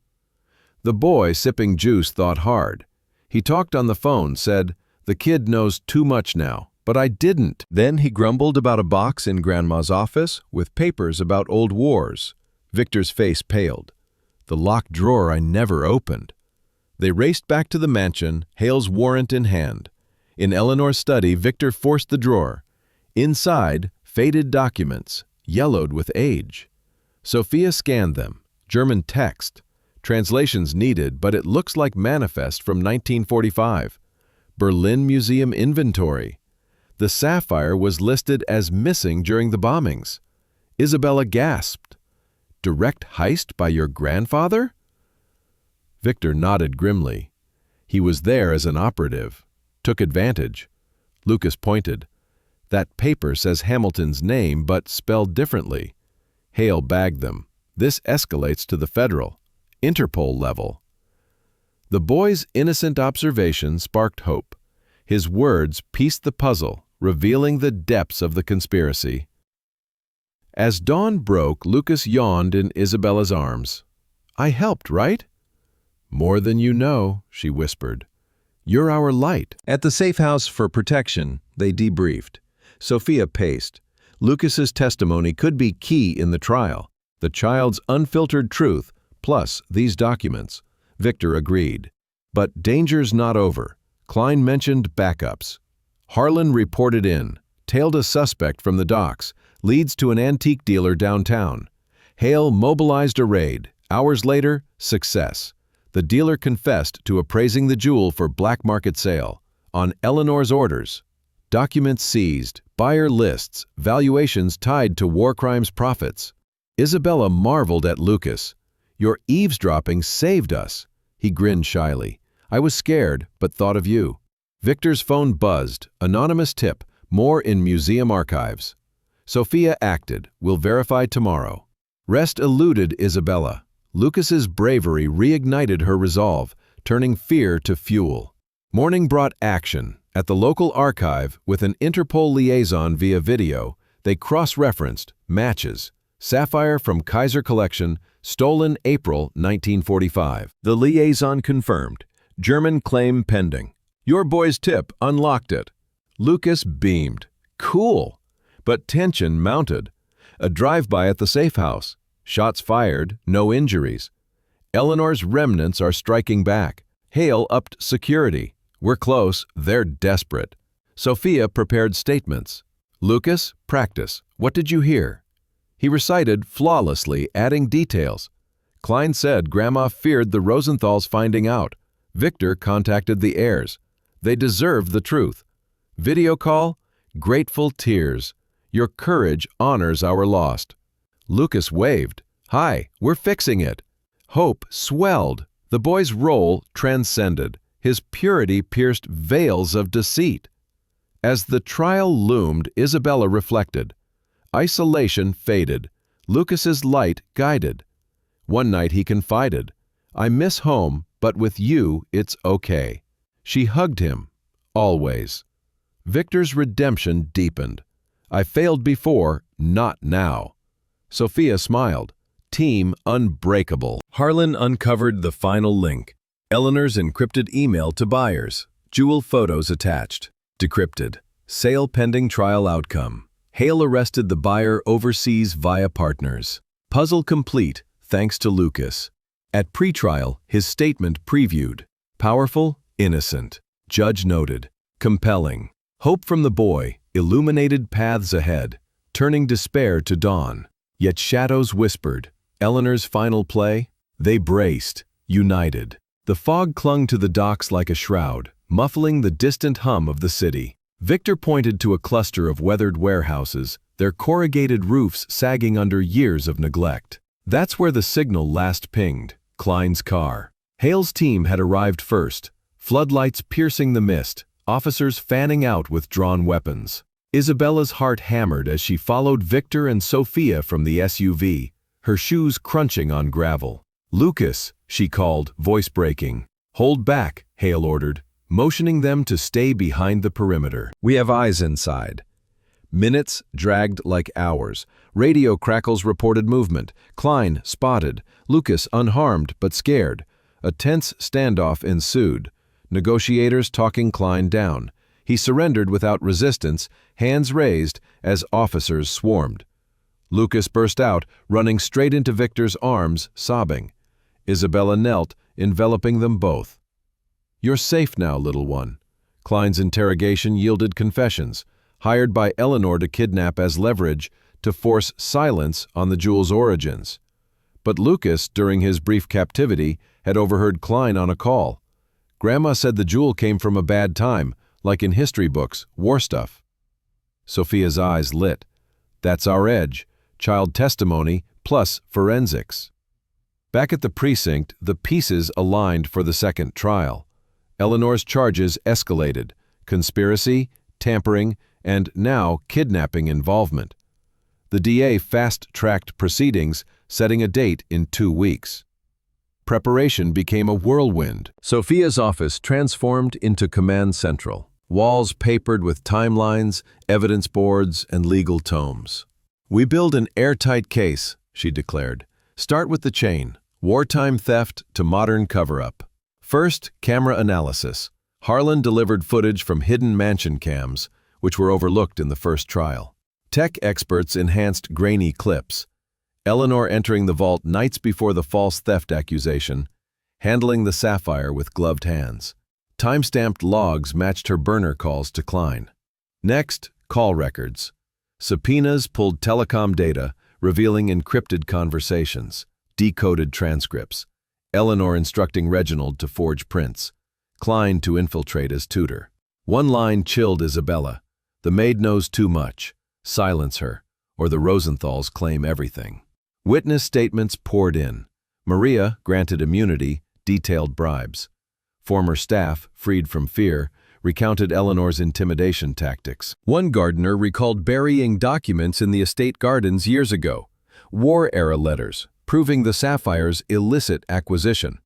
The boy, sipping juice, thought hard. He talked on the phone, said, "The kid knows too much now, but I didn't." Then he grumbled about a box in Grandma's office with papers about old wars. Victor's face paled. "The locked drawer I never opened." They raced back to the mansion, Hale's warrant in hand. In Eleanor's study, Victor forced the drawer. Inside, faded documents, yellowed with age. Sophia scanned them. German text. Translations needed, but it looks like manifest from 1945. Berlin Museum inventory. The sapphire was listed as missing during the bombings. Isabella gasped. "Direct heist by your grandfather?" Victor nodded grimly. "He was there as an operative. Took advantage." Lucas pointed. "That paper says Hamilton's name, but spelled differently." Hale bagged them. "This escalates to the federal, Interpol level." The boy's innocent observation sparked hope. His words pieced the puzzle, revealing the depths of the conspiracy. As dawn broke, Lucas yawned in Isabella's arms. "I helped, right?" "More than you know," she whispered. "You're our light." At the safe house for protection, they debriefed. Sophia paced. Lucas's testimony could be key in the trial. The child's unfiltered truth, plus these documents. Victor agreed. But danger's not over. Klein mentioned backups. Harlan reported in, tailed a suspect from the docks, leads to an antique dealer downtown. Hale mobilized a raid. Hours later, success. The dealer confessed to appraising the jewel for black market sale, on Eleanor's orders. Documents seized, buyer lists, valuations tied to war crimes profits. Isabella marveled at Lucas. "Your eavesdropping saved us." He grinned shyly. "I was scared, but thought of you." Victor's phone buzzed. Anonymous tip, more in museum archives. Sophia acted. "We'll verify tomorrow." Rest eluded Isabella. Lucas's bravery reignited her resolve, turning fear to fuel. Morning brought action. At the local archive, with an Interpol liaison via video, they cross-referenced matches. Sapphire from Kaiser Collection, stolen April 1945. The liaison confirmed. German claim pending. Your boy's tip unlocked it. Lucas beamed. Cool. But tension mounted. A drive-by at the safe house. Shots fired, no injuries. Eleanor's remnants are striking back. Hale upped security. We're close, they're desperate. Sophia prepared statements. Lucas, practice. What did you hear? He recited flawlessly, adding details. Klein said Grandma feared the Rosenthals finding out. Victor contacted the heirs. They deserved the truth. Video call? Grateful tears. Your courage honors our lost. Lucas waved. Hi, we're fixing it. Hope swelled. The boy's role transcended. His purity pierced veils of deceit. As the trial loomed, Isabella reflected. Isolation faded. Lucas's light guided. One night he confided, I miss home, but with you it's okay. She hugged him. Always. Victor's redemption deepened. I failed before, not now. Sophia smiled. Team unbreakable. Harlan uncovered the final link. Eleanor's encrypted email to buyers. Jewel photos attached. Decrypted. Sale pending trial outcome. Hale arrested the buyer overseas via partners. Puzzle complete, thanks to Lucas. At pretrial, his statement previewed. Powerful, innocent. Judge noted. Compelling. Hope from the boy illuminated paths ahead, turning despair to dawn. Yet shadows whispered. Eleanor's final play? They braced, united. The fog clung to the docks like a shroud, muffling the distant hum of the city. Victor pointed to a cluster of weathered warehouses, their corrugated roofs sagging under years of neglect. That's where the signal last pinged, Klein's car. Hale's team had arrived first, floodlights piercing the mist, officers fanning out with drawn weapons. Isabella's heart hammered as she followed Victor and Sophia from the SUV, her shoes crunching on gravel. Lucas, she called, voice breaking. Hold back, Hale ordered. motioning them to stay behind the perimeter. "We have eyes inside." Minutes dragged like hours. Radio crackles reported movement. Klein spotted. Lucas unharmed but scared. A tense standoff ensued. Negotiators talking Klein down. He surrendered without resistance, hands raised, as officers swarmed. Lucas burst out, running straight into Victor's arms, sobbing. Isabella knelt, enveloping them both. "You're safe now, little one." Klein's interrogation yielded confessions, hired by Eleanor to kidnap as leverage to force silence on the jewel's origins. But Lucas, during his brief captivity, had overheard Klein on a call. Grandma said the jewel came from a bad time, like in history books, war stuff. Sophia's eyes lit. "That's our edge. Child testimony plus forensics." Back at the precinct, the pieces aligned for the second trial. Eleanor's charges escalated: conspiracy, tampering, and now kidnapping involvement. The DA fast-tracked proceedings, setting a date in 2 weeks. Preparation became a whirlwind. Sophia's office transformed into command central, walls papered with timelines, evidence boards, and legal tomes. "We build an airtight case," she declared. "Start with the chain, wartime theft to modern cover-up. First, camera analysis. Harlan delivered footage from hidden mansion cams, which were overlooked in the first trial. Tech experts enhanced grainy clips. Eleanor entering the vault nights before the false theft accusation, handling the sapphire with gloved hands. Time-stamped logs matched her burner calls to Klein. Next, call records. Subpoenas pulled telecom data, revealing encrypted conversations, decoded transcripts. Eleanor instructing Reginald to forge prints. Klein to infiltrate as tutor. One line chilled Isabella. "The maid knows too much. Silence her, or the Rosenthals claim everything." Witness statements poured in. Maria, granted immunity, detailed bribes. Former staff, freed from fear, recounted Eleanor's intimidation tactics. One gardener recalled burying documents in the estate gardens years ago. War-era letters, proving the sapphire's illicit acquisition.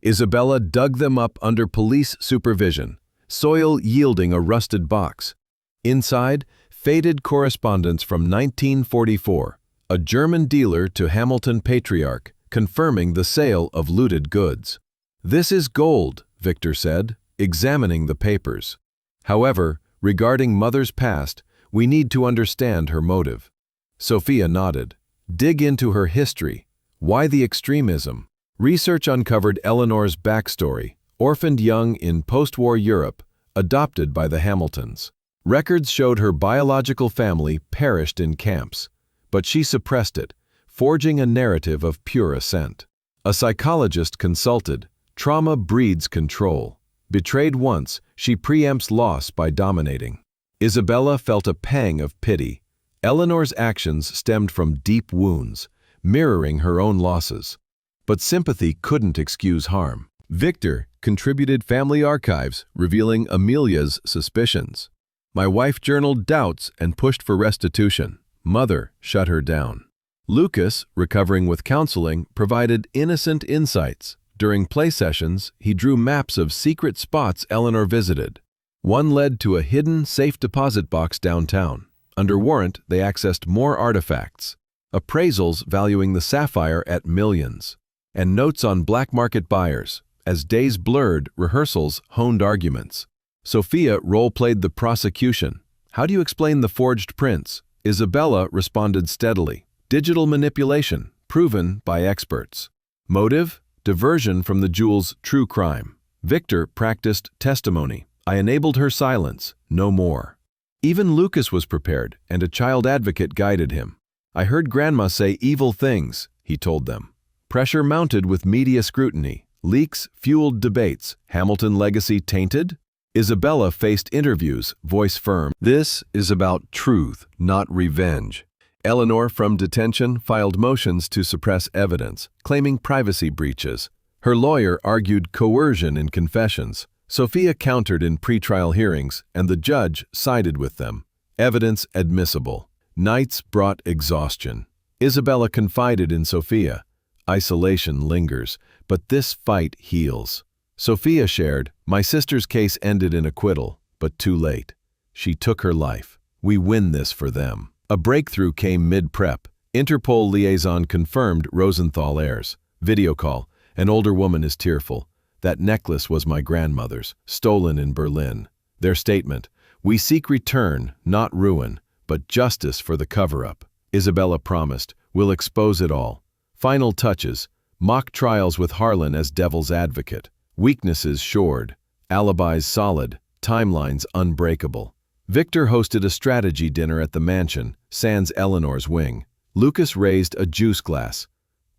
Isabella dug them up under police supervision, soil yielding a rusted box. Inside, faded correspondence from 1944, a German dealer to Hamilton patriarch, confirming the sale of looted goods. "This is gold," Victor said, examining the papers. "However, regarding Mother's past, we need to understand her motive." Sophia nodded. "Dig into her history. Why the extremism?" Research uncovered Eleanor's backstory, orphaned young in post-war Europe, adopted by the Hamiltons. Records showed her biological family perished in camps, but she suppressed it, forging a narrative of pure ascent. A psychologist consulted. Trauma breeds control. Betrayed once, she preempts loss by dominating. Isabella felt a pang of pity. Eleanor's actions stemmed from deep wounds, mirroring her own losses. But sympathy couldn't excuse harm. Victor contributed family archives, revealing Amelia's suspicions. My wife journaled doubts and pushed for restitution. Mother shut her down. Lucas, recovering with counseling, provided innocent insights. During play sessions, he drew maps of secret spots Eleanor visited. One led to a hidden safe deposit box downtown. Under warrant, they accessed more artifacts. Appraisals valuing the sapphire at millions. And notes on black market buyers. As days blurred, rehearsals honed arguments. Sophia role-played the prosecution. How do you explain the forged prints? Isabella responded steadily. Digital manipulation, proven by experts. Motive? Diversion from the jewel's true crime. Victor practiced testimony. I enabled her silence, no more. Even Lucas was prepared, and a child advocate guided him. I heard Grandma say evil things, he told them. Pressure mounted with media scrutiny. Leaks fueled debates. Hamilton legacy tainted? Isabella faced interviews, voice firm. This is about truth, not revenge. Eleanor, from detention, filed motions to suppress evidence, claiming privacy breaches. Her lawyer argued coercion in confessions. Sophia countered in pretrial hearings, and the judge sided with them. Evidence admissible. Nights brought exhaustion. Isabella confided in Sophia. Isolation lingers, but this fight heals. Sophia shared, "My sister's case ended in acquittal, but too late. She took her life. We win this for them." A breakthrough came mid-prep. Interpol liaison confirmed Rosenthal heirs. Video call. An older woman is tearful. "That necklace was my grandmother's, stolen in Berlin." Their statement, "We seek return, not ruin, but justice for the cover-up." Isabella promised, "We'll expose it all." Final touches. Mock trials with Harlan as devil's advocate. Weaknesses shored. Alibis solid. Timelines unbreakable. Victor hosted a strategy dinner at the mansion, sans Eleanor's wing. Lucas raised a juice glass.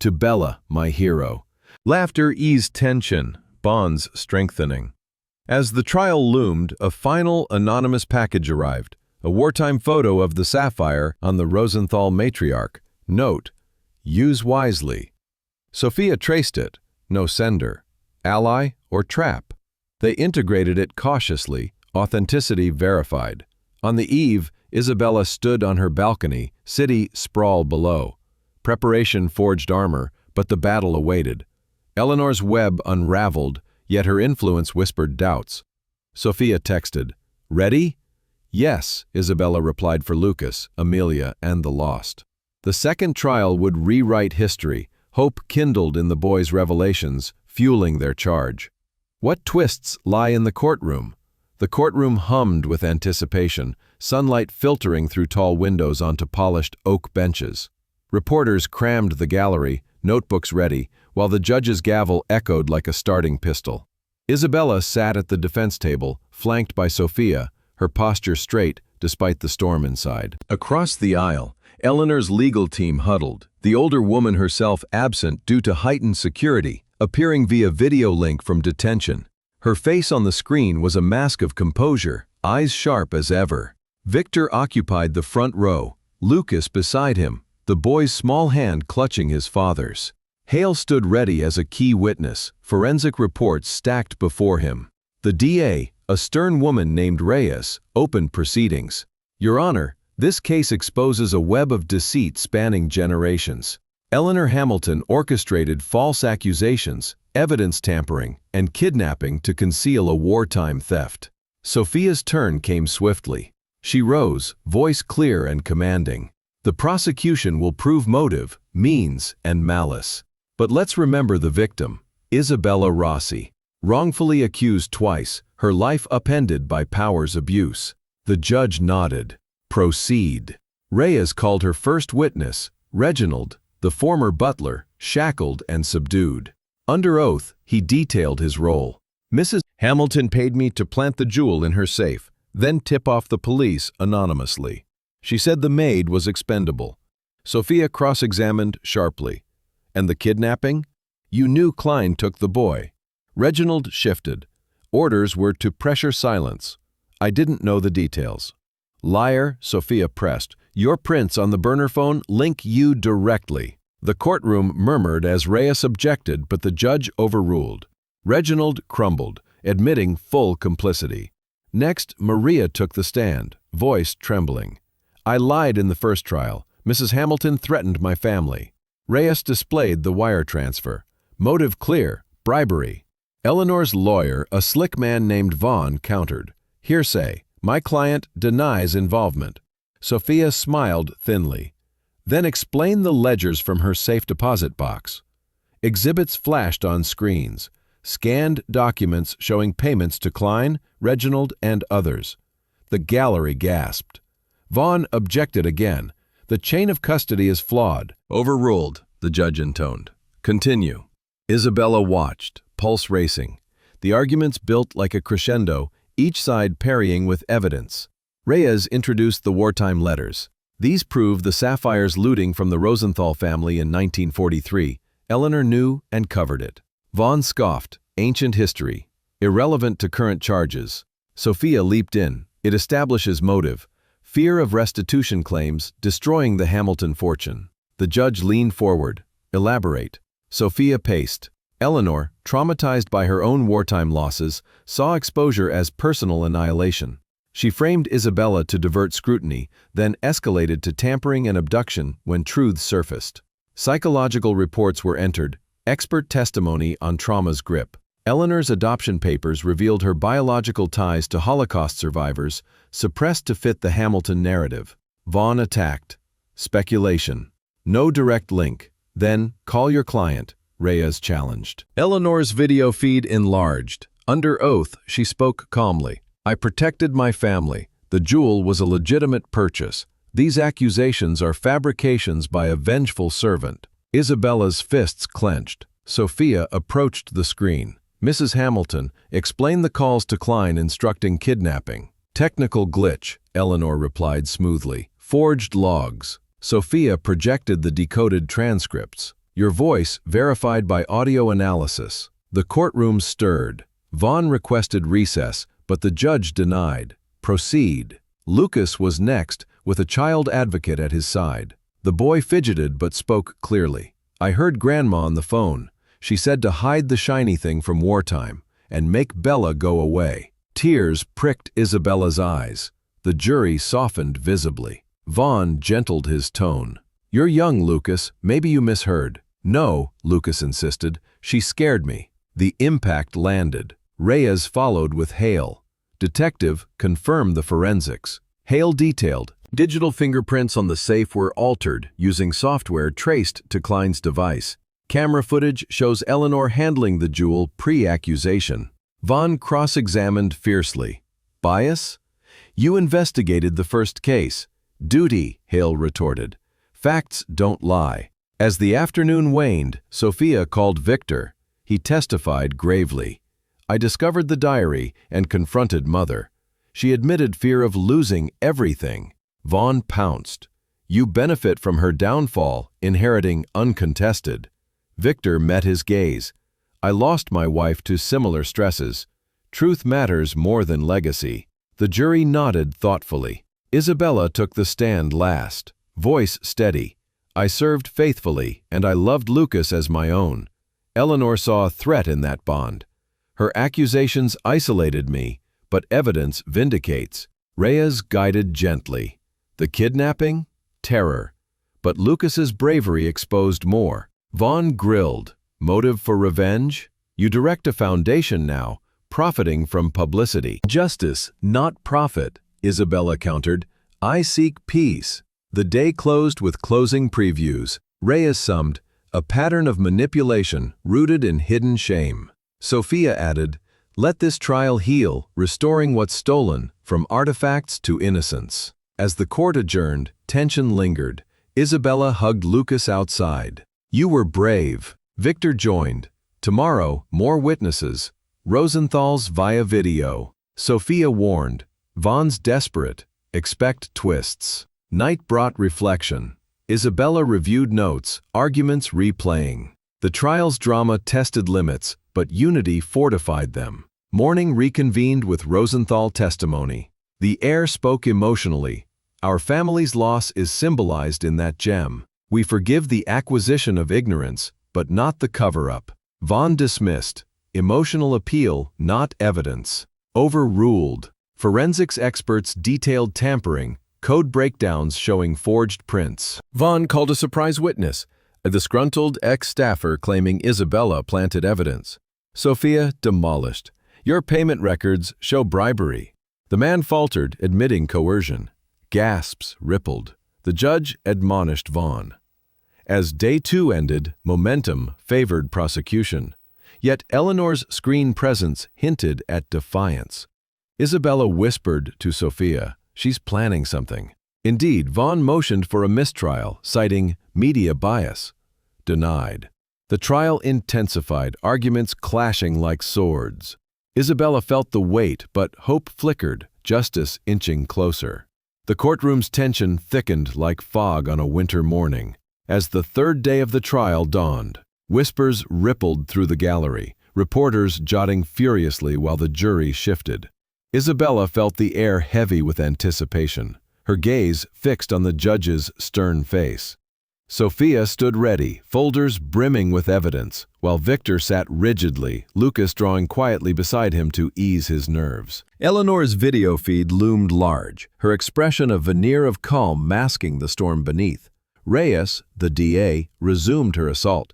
"To Bella, my hero." Laughter eased tension, bonds strengthening. As the trial loomed, a final anonymous package arrived. A wartime photo of the sapphire on the Rosenthal matriarch. Note, "Use wisely." Sophia traced it. No sender. Ally or trap? They integrated it cautiously, authenticity verified. On the eve, Isabella stood on her balcony, city sprawled below. Preparation forged armor, but the battle awaited. Eleanor's web unraveled, yet her influence whispered doubts. Sophia texted, "Ready?" "Yes," Isabella replied for Lucas, Amelia, and the lost. The second trial would rewrite history, hope kindled in the boys' revelations, fueling their charge. What twists lie in the courtroom? The courtroom hummed with anticipation, sunlight filtering through tall windows onto polished oak benches. Reporters crammed the gallery, notebooks ready, while the judge's gavel echoed like a starting pistol. Isabella sat at the defense table, flanked by Sophia, her posture straight despite the storm inside. Across the aisle, Eleanor's legal team huddled, the older woman herself absent due to heightened security, appearing via video link from detention. Her face on the screen was a mask of composure, eyes sharp as ever. Victor occupied the front row, Lucas beside him, the boy's small hand clutching his father's. Hale stood ready as a key witness, forensic reports stacked before him. The DA, a stern woman named Reyes, opened proceedings. "Your Honor, this case exposes a web of deceit spanning generations. Eleanor Hamilton orchestrated false accusations, evidence tampering, and kidnapping to conceal a wartime theft." Sophia's turn came swiftly. She rose, voice clear and commanding. "The prosecution will prove motive, means, and malice. But let's remember the victim, Isabella Rossi, wrongfully accused twice, her life upended by power's abuse." The judge nodded. "Proceed." Reyes called her first witness, Reginald, the former butler, shackled and subdued. Under oath, he detailed his role. "Mrs. Hamilton paid me to plant the jewel in her safe, then tip off the police anonymously. She said the maid was expendable." Sophia cross-examined sharply. "And the kidnapping? You knew Klein took the boy." Reginald shifted. "Orders were to pressure silence. I didn't know the details." "Liar," Sophia pressed. "Your prints on the burner phone link you directly." The courtroom murmured as Reyes objected, but the judge overruled. Reginald crumbled, admitting full complicity. Next, Maria took the stand, voice trembling. "I lied in the first trial. Mrs. Hamilton threatened my family." Reyes displayed the wire transfer. Motive clear, bribery. Eleanor's lawyer, a slick man named Vaughn, countered. "Hearsay. My client denies involvement." Sophia smiled thinly. "Then explain the ledgers from her safe deposit box." Exhibits flashed on screens. Scanned documents showing payments to Klein, Reginald, and others. The gallery gasped. Vaughn objected again. "The chain of custody is flawed." "Overruled," the judge intoned. "Continue." Isabella watched, pulse racing. The arguments built like a crescendo, each side parrying with evidence. Reyes introduced the wartime letters. These prove the sapphires looting from the Rosenthal family in 1943. Eleanor knew and covered it. Vaughn scoffed. "Ancient history. Irrelevant to current charges." Sophia leaped in. "It establishes motive. Fear of restitution claims, destroying the Hamilton fortune." The judge leaned forward. "Elaborate." Sophia paced. Eleanor, traumatized by her own wartime losses, saw exposure as personal annihilation. She framed Isabella to divert scrutiny, then escalated to tampering and abduction when truths surfaced. Psychological reports were entered, expert testimony on trauma's grip. Eleanor's adoption papers revealed her biological ties to Holocaust survivors, suppressed to fit the Hamilton narrative. Vaughn attacked. Speculation. No direct link. Then, call your client, Reyes challenged. Eleanor's video feed enlarged. Under oath, she spoke calmly. I protected my family. The jewel was a legitimate purchase. These accusations are fabrications by a vengeful servant. Isabella's fists clenched. Sophia approached the screen. Mrs. Hamilton, explain the calls to Klein instructing kidnapping. Technical glitch, Eleanor replied smoothly. Forged logs. Sophia projected the decoded transcripts. Your voice verified by audio analysis. The courtroom stirred. Vaughn requested recess, but the judge denied. Proceed. Lucas was next, with a child advocate at his side. The boy fidgeted but spoke clearly. I heard Grandma on the phone. She said to hide the shiny thing from wartime and make Bella go away. Tears pricked Isabella's eyes. The jury softened visibly. Vaughn gentled his tone. You're young, Lucas. Maybe you misheard. No, Lucas insisted. She scared me. The impact landed. Reyes followed with Hale. Detective confirmed the forensics. Hale detailed. Digital fingerprints on the safe were altered using software traced to Klein's device. Camera footage shows Eleanor handling the jewel pre-accusation. Vaughn cross-examined fiercely. Bias? You investigated the first case. Duty, Hale retorted. Facts don't lie. As the afternoon waned, Sophia called Victor. He testified gravely. I discovered the diary and confronted Mother. She admitted fear of losing everything. Vaughn pounced. You benefit from her downfall, inheriting uncontested. Victor met his gaze. I lost my wife to similar stresses. Truth matters more than legacy. The jury nodded thoughtfully. Isabella took the stand last. Voice steady. I served faithfully, and I loved Lucas as my own. Eleanor saw a threat in that bond. Her accusations isolated me, but evidence vindicates. Reyes guided gently. The kidnapping? Terror. But Lucas's bravery exposed more. Vaughn grilled. Motive for revenge? You direct a foundation now, profiting from publicity. Justice, not profit, Isabella countered. I seek peace. The day closed with closing previews. Reyes summed, a pattern of manipulation rooted in hidden shame. Sophia added, let this trial heal, restoring what's stolen, from artifacts to innocence. As the court adjourned, tension lingered. Isabella hugged Lucas outside. You were brave. Victor joined. Tomorrow, more witnesses. Rosenthal's via video. Sophia warned. Vaughn's desperate. Expect twists. Night brought reflection. Isabella reviewed notes, arguments replaying. The trial's drama tested limits, but unity fortified them. Morning reconvened with Rosenthal testimony. The air spoke emotionally. Our family's loss is symbolized in that gem. We forgive the acquisition of ignorance, but not the cover-up. Vaughn dismissed. Emotional appeal, not evidence. Overruled. Forensics experts detailed tampering, code breakdowns showing forged prints. Vaughn called a surprise witness, a disgruntled ex-staffer claiming Isabella planted evidence. Sophia demolished. Your payment records show bribery. The man faltered, admitting coercion. Gasps rippled. The judge admonished Vaughn. As day 2 ended, momentum favored prosecution. Yet Eleanor's screen presence hinted at defiance. Isabella whispered to Sophia, she's planning something. Indeed, Vaughn motioned for a mistrial, citing media bias. Denied. The trial intensified, arguments clashing like swords. Isabella felt the weight, but hope flickered, justice inching closer. The courtroom's tension thickened like fog on a winter morning. As the third day of the trial dawned, whispers rippled through the gallery, reporters jotting furiously while the jury shifted. Isabella felt the air heavy with anticipation, her gaze fixed on the judge's stern face. Sophia stood ready, folders brimming with evidence, while Victor sat rigidly, Lucas drawing quietly beside him to ease his nerves. Eleanor's video feed loomed large, her expression a veneer of calm masking the storm beneath. Reyes, the DA, resumed her assault.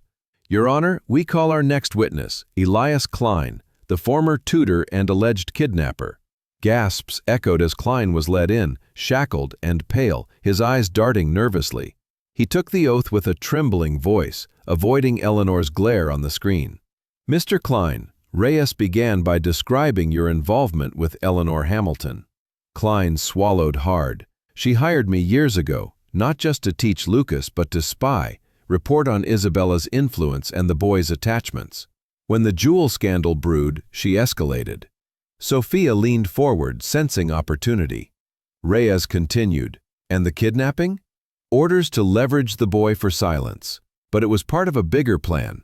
Your Honor, we call our next witness, Elias Klein, the former tutor and alleged kidnapper. Gasps echoed as Klein was led in, shackled and pale, his eyes darting nervously. He took the oath with a trembling voice, avoiding Eleanor's glare on the screen. "Mr. Klein, Reyes began by describing your involvement with Eleanor Hamilton." Klein swallowed hard. "She hired me years ago, not just to teach Lucas but to spy, report on Isabella's influence and the boy's attachments. When the jewel scandal brewed, she escalated." Sophia leaned forward, sensing opportunity. Reyes continued, "And the kidnapping? Orders to leverage the boy for silence. But it was part of a bigger plan."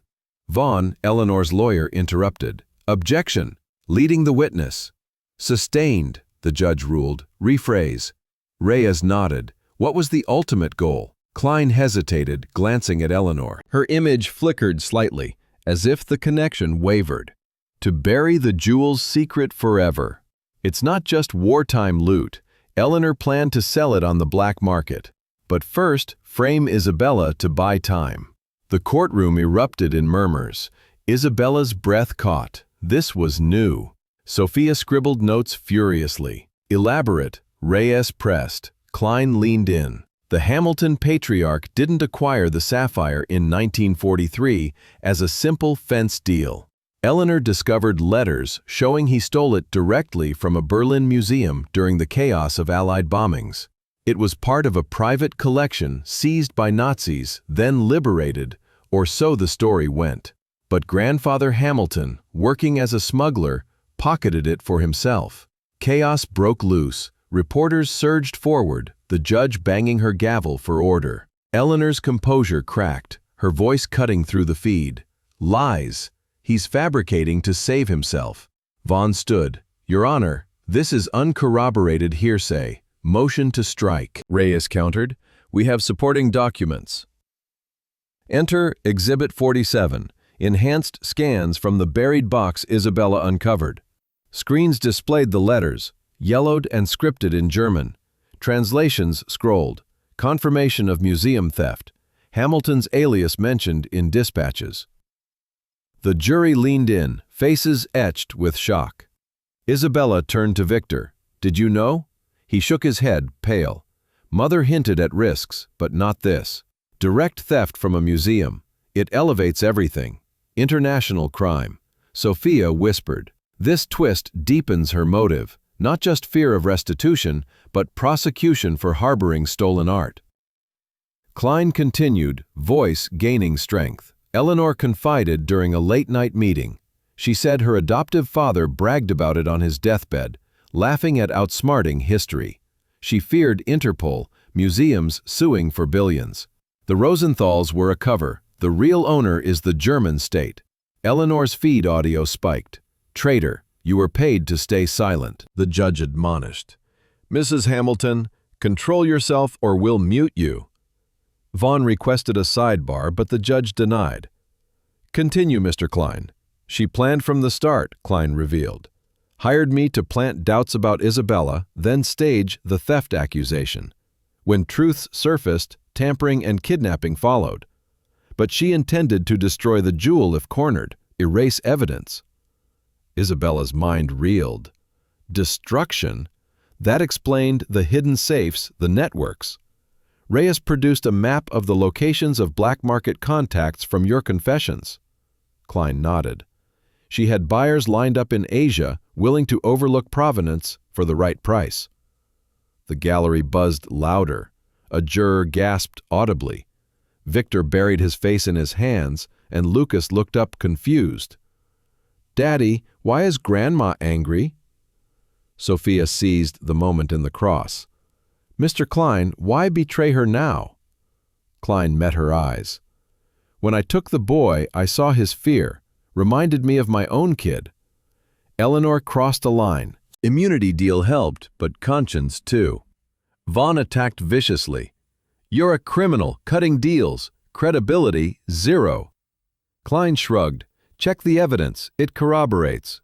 Vaughn, Eleanor's lawyer, interrupted. "Objection! Leading the witness." "Sustained," the judge ruled. "Rephrase." Reyes nodded. "What was the ultimate goal?" Klein hesitated, glancing at Eleanor. Her image flickered slightly, as if the connection wavered. "To bury the jewel's secret forever. It's not just wartime loot. Eleanor planned to sell it on the black market. But first, frame Isabella to buy time." The courtroom erupted in murmurs. Isabella's breath caught. This was new. Sophia scribbled notes furiously. "Elaborate," Reyes pressed. Klein leaned in. "The Hamilton patriarch didn't acquire the sapphire in 1943 as a simple fence deal. Eleanor discovered letters showing he stole it directly from a Berlin museum during the chaos of Allied bombings. It was part of a private collection seized by Nazis, then liberated, or so the story went. But grandfather Hamilton, working as a smuggler, pocketed it for himself. Chaos broke loose. Reporters surged forward, the judge banging her gavel for order. Eleanor's composure cracked, her voice cutting through the feed. "Lies! He's fabricating to save himself." Vaughn stood. "Your Honor, this is uncorroborated hearsay. Motion to strike." Reyes countered. "We have supporting documents." Enter Exhibit 47, enhanced scans from the buried box Isabella uncovered. Screens displayed the letters, yellowed and scripted in German. Translations scrolled. Confirmation of museum theft. Hamilton's alias mentioned in dispatches. The jury leaned in, faces etched with shock. Isabella turned to Victor. "Did you know?" He shook his head, pale. "Mother hinted at risks, but not this. Direct theft from a museum. It elevates everything. International crime." Sophia whispered. "This twist deepens her motive, not just fear of restitution, but prosecution for harboring stolen art." Klein continued, voice gaining strength. Eleanor confided during a late-night meeting. She said her adoptive father bragged about it on his deathbed, laughing at outsmarting history. She feared Interpol, museums suing for billions. The Rosenthals were a cover. The real owner is the German state. Eleanor's feed audio spiked. "Traitor, you were paid to stay silent," the judge admonished. "Mrs. Hamilton, control yourself or we'll mute you." Vaughn requested a sidebar, but the judge denied. "Continue, Mr. Klein." "She planned from the start," Klein revealed. "Hired me to plant doubts about Isabella, then stage the theft accusation. When truths surfaced, tampering and kidnapping followed. But she intended to destroy the jewel if cornered, erase evidence." Isabella's mind reeled. Destruction? That explained the hidden safes, the networks. Reyes produced a map of the locations of black market contacts from your confessions. Klein nodded. She had buyers lined up in Asia, willing to overlook provenance for the right price. The gallery buzzed louder. A juror gasped audibly. Victor buried his face in his hands, and Lucas looked up confused. "Daddy, why is Grandma angry?" Sophia seized the moment in the cross. "Mr. Klein, why betray her now?" Klein met her eyes. "When I took the boy, I saw his fear, reminded me of my own kid." Eleanor crossed a line. Immunity deal helped, but conscience too. Vaughn attacked viciously. "You're a criminal, cutting deals. Credibility, zero." Klein shrugged. "Check the evidence. It corroborates."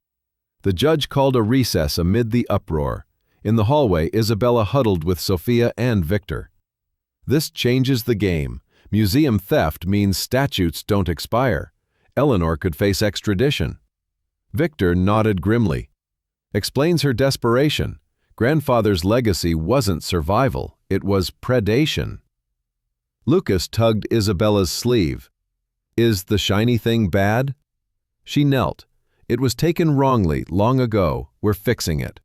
The judge called a recess amid the uproar. In the hallway, Isabella huddled with Sophia and Victor. "This changes the game. Museum theft means statutes don't expire. Eleanor could face extradition." Victor nodded grimly. Explains her desperation. Grandfather's legacy wasn't survival, it was predation. Lucas tugged Isabella's sleeve. Is the shiny thing bad? She knelt. It was taken wrongly long ago, we're fixing it.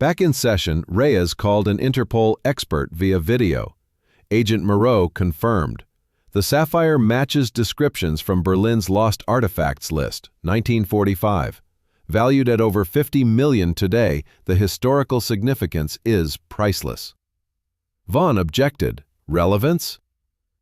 Back in session, Reyes called an Interpol expert via video. Agent Moreau confirmed. The sapphire matches descriptions from Berlin's lost artifacts list, 1945. Valued at over $50 million today, the historical significance is priceless. Vaughn objected. Relevance?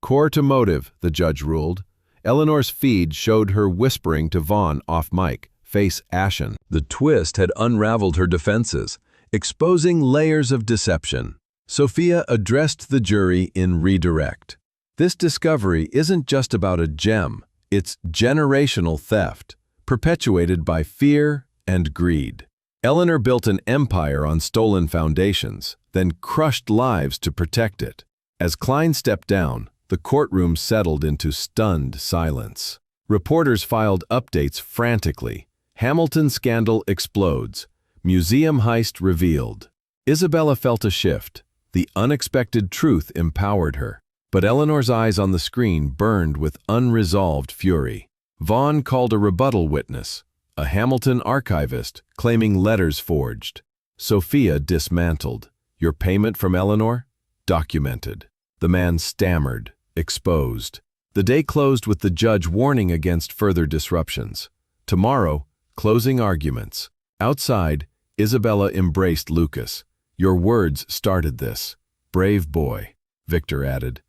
Core to motive, the judge ruled. Eleanor's feed showed her whispering to Vaughn off mic, face ashen. The twist had unraveled her defenses, exposing layers of deception. Sophia addressed the jury in redirect. This discovery isn't just about a gem, it's generational theft, perpetuated by fear and greed. Eleanor built an empire on stolen foundations, then crushed lives to protect it. As Klein stepped down, the courtroom settled into stunned silence. Reporters filed updates frantically. Hamilton scandal explodes. Museum heist revealed. Isabella felt a shift. The unexpected truth empowered her. But Eleanor's eyes on the screen burned with unresolved fury. Vaughn called a rebuttal witness, a Hamilton archivist, claiming letters forged. Sophia dismantled. Your payment from Eleanor? Documented. The man stammered, exposed. The day closed with the judge warning against further disruptions. Tomorrow, closing arguments. Outside, Isabella embraced Lucas. Your words started this. Brave boy, Victor added.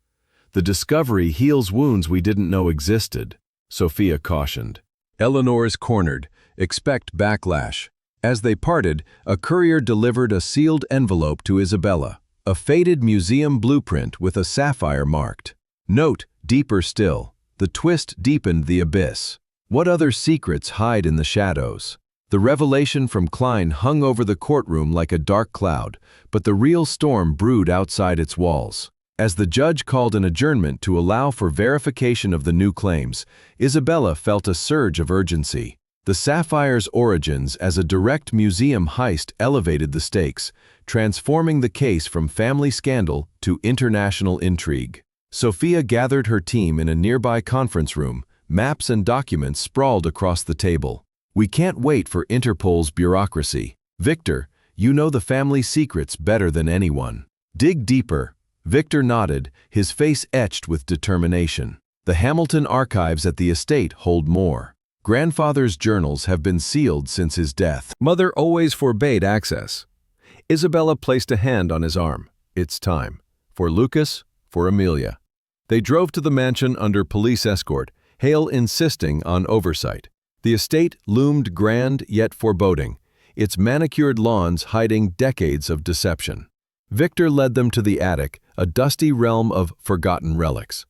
The discovery heals wounds we didn't know existed, Sophia cautioned. Eleanor is cornered. Expect backlash. As they parted, a courier delivered a sealed envelope to Isabella, a faded museum blueprint with a sapphire marked. Note, deeper still, the twist deepened the abyss. What other secrets hide in the shadows? The revelation from Klein hung over the courtroom like a dark cloud, but the real storm brewed outside its walls. As the judge called an adjournment to allow for verification of the new claims, Isabella felt a surge of urgency. The sapphire's origins as a direct museum heist elevated the stakes, transforming the case from family scandal to international intrigue. Sophia gathered her team in a nearby conference room, maps and documents sprawled across the table. We can't wait for Interpol's bureaucracy. Victor, you know the family secrets better than anyone. Dig deeper. Victor nodded, his face etched with determination. The Hamilton archives at the estate hold more. Grandfather's journals have been sealed since his death. Mother always forbade access. Isabella placed a hand on his arm. It's time. For Lucas, for Amelia. They drove to the mansion under police escort, Hale insisting on oversight. The estate loomed grand yet foreboding, its manicured lawns hiding decades of deception. Victor led them to the attic, a dusty realm of forgotten relics.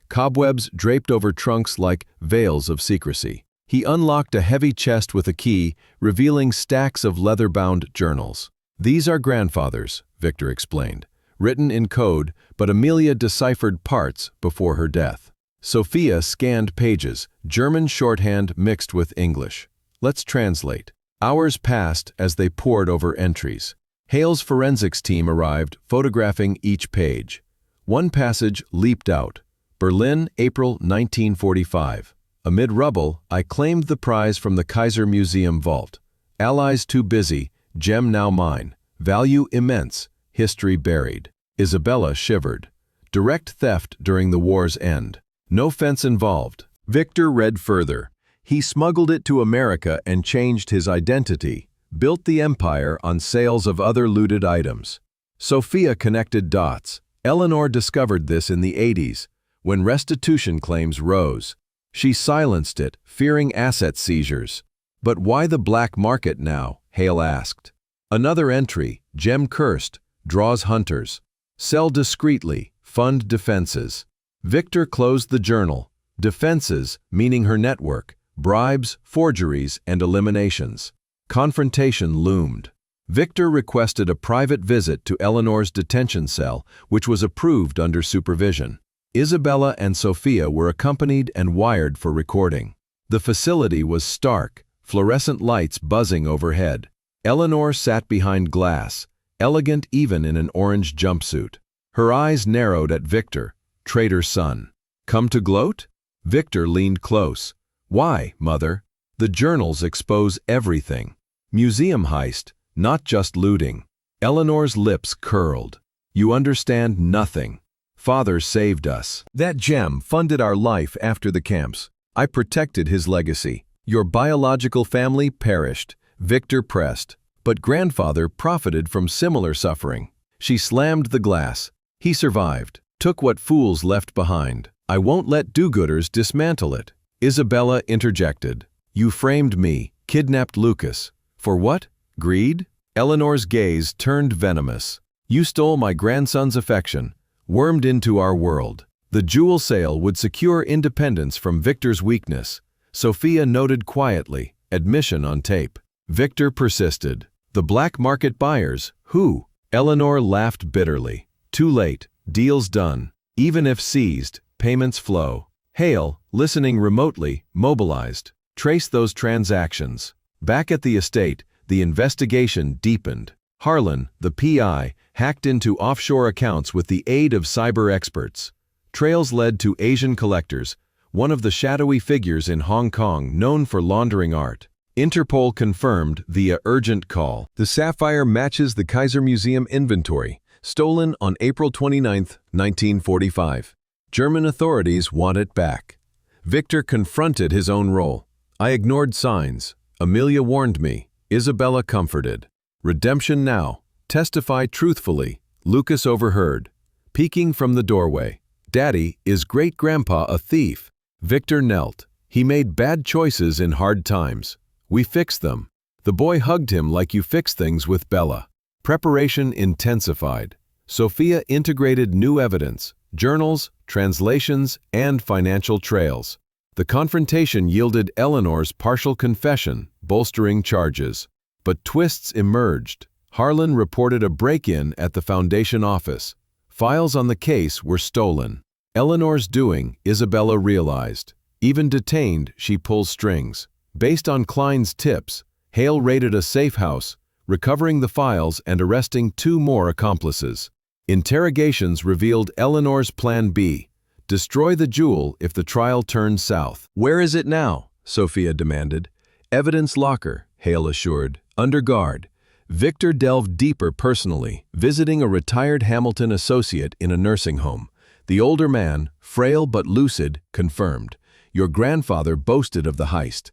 Cobwebs draped over trunks like veils of secrecy. He unlocked a heavy chest with a key, revealing stacks of leather-bound journals. These are grandfather's, Victor explained, written in code, but Amelia deciphered parts before her death. Sophia scanned pages, German shorthand mixed with English. Let's translate. Hours passed as they pored over entries. Hale's forensics team arrived, photographing each page. One passage leaped out. Berlin, April 1945. Amid rubble, I claimed the prize from the Kaiser Museum vault. Allies too busy, gem now mine. Value immense, history buried. Isabella shivered. Direct theft during the war's end. No fence involved. Victor read further. He smuggled it to America and changed his identity. Built the empire on sales of other looted items. Sophia connected dots. Eleanor discovered this in the 80s, when restitution claims rose. She silenced it, fearing asset seizures. But why the black market now? Hale asked. Another entry, gem cursed, draws hunters. Sell discreetly, fund defenses. Victor closed the journal. Defenses, meaning her network, bribes, forgeries, and eliminations. Confrontation loomed. Victor requested a private visit to Eleanor's detention cell, which was approved under supervision. Isabella and Sophia were accompanied and wired for recording. The facility was stark, fluorescent lights buzzing overhead. Eleanor sat behind glass, elegant even in an orange jumpsuit. Her eyes narrowed at Victor, traitor's son. "Come to gloat?" Victor leaned close. "Why, mother? The journals expose everything. Museum heist, not just looting." Eleanor's lips curled. "You understand nothing. Father saved us. That gem funded our life after the camps. I protected his legacy. Your biological family perished," Victor pressed. "But grandfather profited from similar suffering." She slammed the glass. "He survived, took what fools left behind. I won't let do-gooders dismantle it." Isabella interjected. "You framed me, kidnapped Lucas. For what? Greed?" Eleanor's gaze turned venomous. "You stole my grandson's affection, wormed into our world." The jewel sale would secure independence from Victor's weakness. Sophia noted quietly, admission on tape. Victor persisted. "The black market buyers, who?" Eleanor laughed bitterly. "Too late, deal's done. Even if seized, payments flow." Hale, listening remotely, mobilized. "Trace those transactions." Back at the estate, the investigation deepened. Harlan, the PI, hacked into offshore accounts with the aid of cyber experts. Trails led to Asian collectors, one of the shadowy figures in Hong Kong known for laundering art. Interpol confirmed via urgent call. The sapphire matches the Kaiser Museum inventory, stolen on April 29, 1945. German authorities want it back. Victor confronted his own role. "I ignored signs. Amelia warned me." Isabella comforted. "Redemption now. Testify truthfully." Lucas overheard. Peeking from the doorway. "Daddy, is great-grandpa a thief?" Victor knelt. "He made bad choices in hard times. We fixed them." The boy hugged him like you fix things with Bella. Preparation intensified. Sophia integrated new evidence, journals, translations, and financial trails. The confrontation yielded Eleanor's partial confession, bolstering charges. But twists emerged. Harlan reported a break-in at the Foundation office. Files on the case were stolen. Eleanor's doing, Isabella realized. Even detained, she pulls strings. Based on Klein's tips, Hale raided a safe house, recovering the files and arresting 2 more accomplices. Interrogations revealed Eleanor's plan B: destroy the jewel if the trial turned south. "Where is it now?" Sophia demanded. "Evidence locker," Hale assured. "Under guard." Victor delved deeper personally, visiting a retired Hamilton associate in a nursing home. The older man, frail but lucid, confirmed. "Your grandfather boasted of the heist."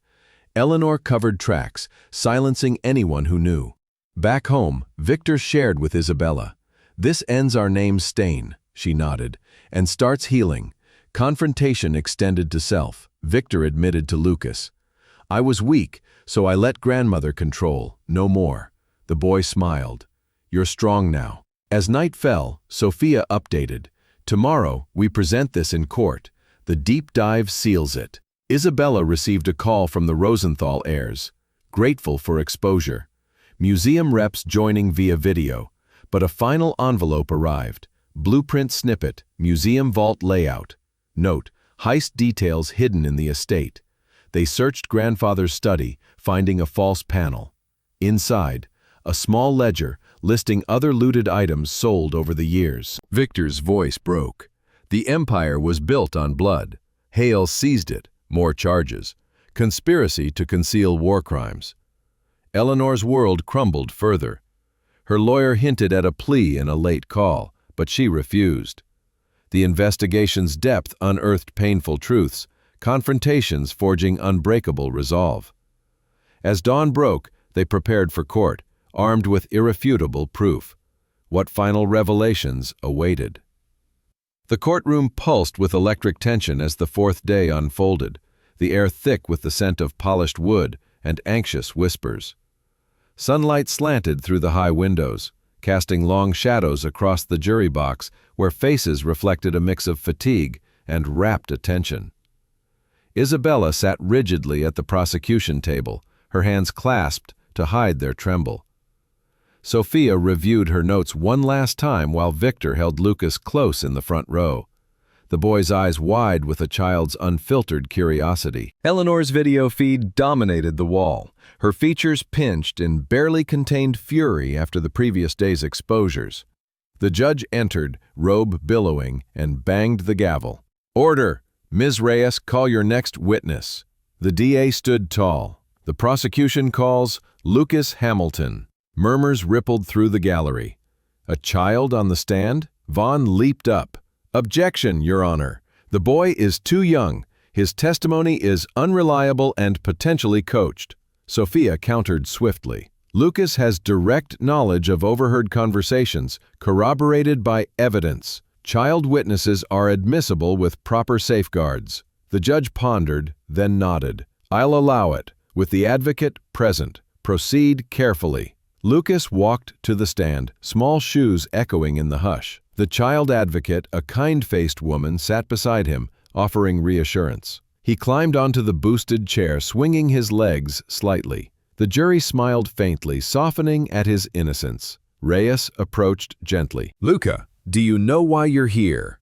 Eleanor covered tracks, silencing anyone who knew. Back home, Victor shared with Isabella. "This ends our name's stain," she nodded, "and starts healing." Confrontation extended to self. Victor admitted to Lucas. "I was weak, so I let grandmother control, no more." The boy smiled. "You're strong now." As night fell, Sophia updated. "Tomorrow, we present this in court. The deep dive seals it." Isabella received a call from the Rosenthal heirs, grateful for exposure. Museum reps joining via video, but a final envelope arrived. Blueprint snippet, museum vault layout. Note, heist details hidden in the estate. They searched grandfather's study, finding a false panel. Inside, a small ledger listing other looted items sold over the years. Victor's voice broke. The empire was built on blood. Hale seized it. More charges. Conspiracy to conceal war crimes. Eleanor's world crumbled further. Her lawyer hinted at a plea in a late call, but she refused. The investigation's depth unearthed painful truths, confrontations forging unbreakable resolve. As dawn broke, they prepared for court, armed with irrefutable proof. What final revelations awaited? The courtroom pulsed with electric tension as the 4th day unfolded, the air thick with the scent of polished wood and anxious whispers. Sunlight slanted through the high windows, casting long shadows across the jury box where faces reflected a mix of fatigue and rapt attention. Isabella sat rigidly at the prosecution table, her hands clasped to hide their tremble. Sophia reviewed her notes one last time while Victor held Lucas close in the front row. the boy's eyes wide with a child's unfiltered curiosity. Eleanor's video feed dominated the wall, her features pinched in barely contained fury after the previous day's exposures. The judge entered, robe billowing, and banged the gavel. "Order! Ms. Reyes, call your next witness." The DA stood tall. "The prosecution calls Lucas Hamilton." Murmurs rippled through the gallery. "A child on the stand?" Vaughn leaped up. "Objection, Your Honor. The boy is too young. His testimony is unreliable and potentially coached." Sophia countered swiftly. "Lucas has direct knowledge of overheard conversations, corroborated by evidence. Child witnesses are admissible with proper safeguards." The judge pondered, then nodded. "I'll allow it, with the advocate present. Proceed carefully." Lucas walked to the stand, small shoes echoing in the hush. The child advocate, a kind-faced woman, sat beside him, offering reassurance. He climbed onto the boosted chair, swinging his legs slightly. The jury smiled faintly, softening at his innocence. Reyes approached gently. "Luca, do you know why you're here?"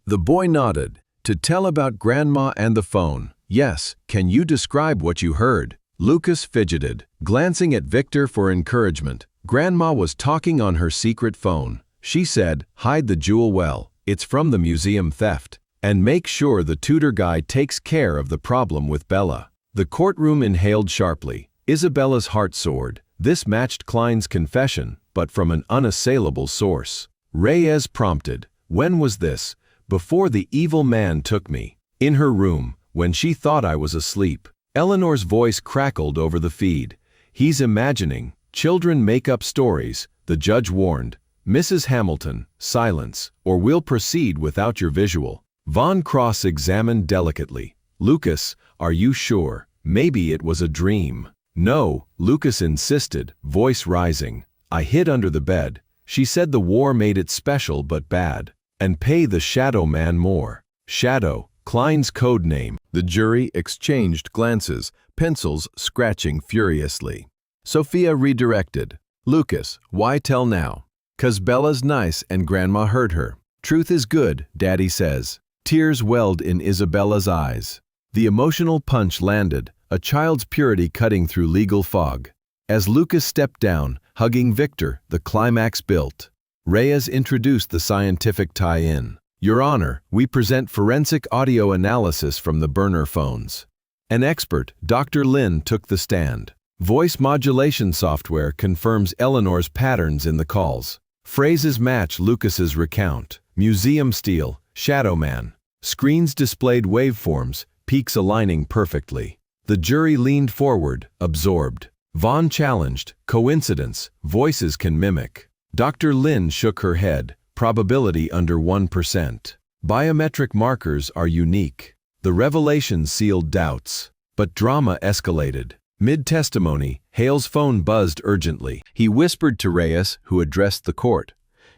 The boy nodded. "To tell about Grandma and the phone." "Yes, can you describe what you heard?" Lucas fidgeted, glancing at Victor for encouragement. "Grandma was talking on her secret phone. She said, 'Hide the jewel well. It's from the museum theft. And make sure the tutor guy takes care of the problem with Bella.'" The courtroom inhaled sharply. Isabella's heart soared. This matched Klein's confession, but from an unassailable source. Reyes prompted. "When was this?" "Before the evil man took me. In her room, when she thought I was asleep." Eleanor's voice crackled over the feed. "He's imagining. Children make up stories," the judge warned. "Mrs. Hamilton, silence, or we'll proceed without your visual." Vaughn cross-examined delicately. "Lucas, are you sure? Maybe it was a dream." "No," Lucas insisted, voice rising. "I hid under the bed. She said the war made it special but bad. And pay the Shadow Man more." Shadow, Klein's code name. The jury exchanged glances, pencils scratching furiously. Sophia redirected. "Lucas, why tell now?" "'Cause Bella's nice and Grandma heard her. Truth is good, Daddy says." Tears welled in Isabella's eyes. The emotional punch landed, a child's purity cutting through legal fog. As Lucas stepped down, hugging Victor, the climax built. Reyes introduced the scientific tie-in. "Your Honor, we present forensic audio analysis from the burner phones." An expert, Dr. Lin, took the stand. Voice modulation software confirms Eleanor's patterns in the calls. Phrases match Lucas's recount. Museum steel, Shadow Man. Screens displayed waveforms, peaks aligning perfectly. The jury leaned forward, absorbed. Vaughn challenged. "Coincidence, voices can mimic." Dr. Lin shook her head. "Probability under 1%. Biometric markers are unique." The revelation sealed doubts. But drama escalated. Mid-testimony, Hale's phone buzzed urgently. He whispered to Reyes, who addressed the court.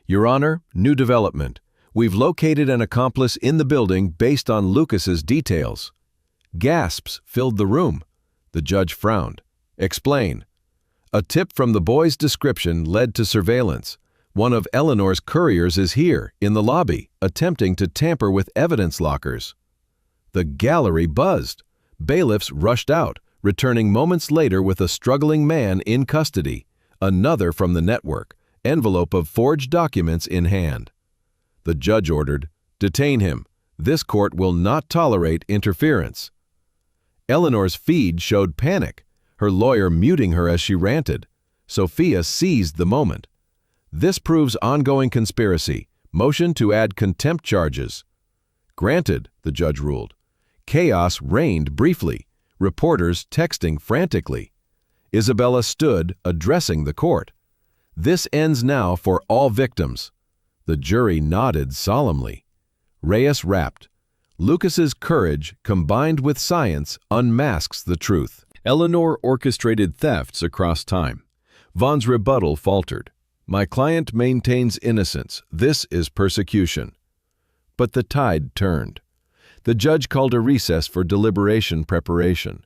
"Your Honor, new development. We've located an accomplice in the building based on Lucas's details." Gasps filled the room. The judge frowned. "Explain." "A tip from the boy's description led to surveillance. One of Eleanor's couriers is here, in the lobby, attempting to tamper with evidence lockers." The gallery buzzed. Bailiffs rushed out, returning moments later with a struggling man in custody, another from the network, envelope of forged documents in hand. The judge ordered, "Detain him. This court will not tolerate interference." Eleanor's feed showed panic, her lawyer muting her as she ranted. Sophia seized the moment. "This proves ongoing conspiracy. Motion to add contempt charges." "Granted," the judge ruled. Chaos reigned briefly, reporters texting frantically. Isabella stood, addressing the court. "This ends now for all victims." The jury nodded solemnly. Reyes rapped. "Lucas's courage, combined with science, unmasks the truth." Eleanor orchestrated thefts across time. Vaughn's rebuttal faltered. "My client maintains innocence. This is persecution." But the tide turned. The judge called a recess for deliberation preparation.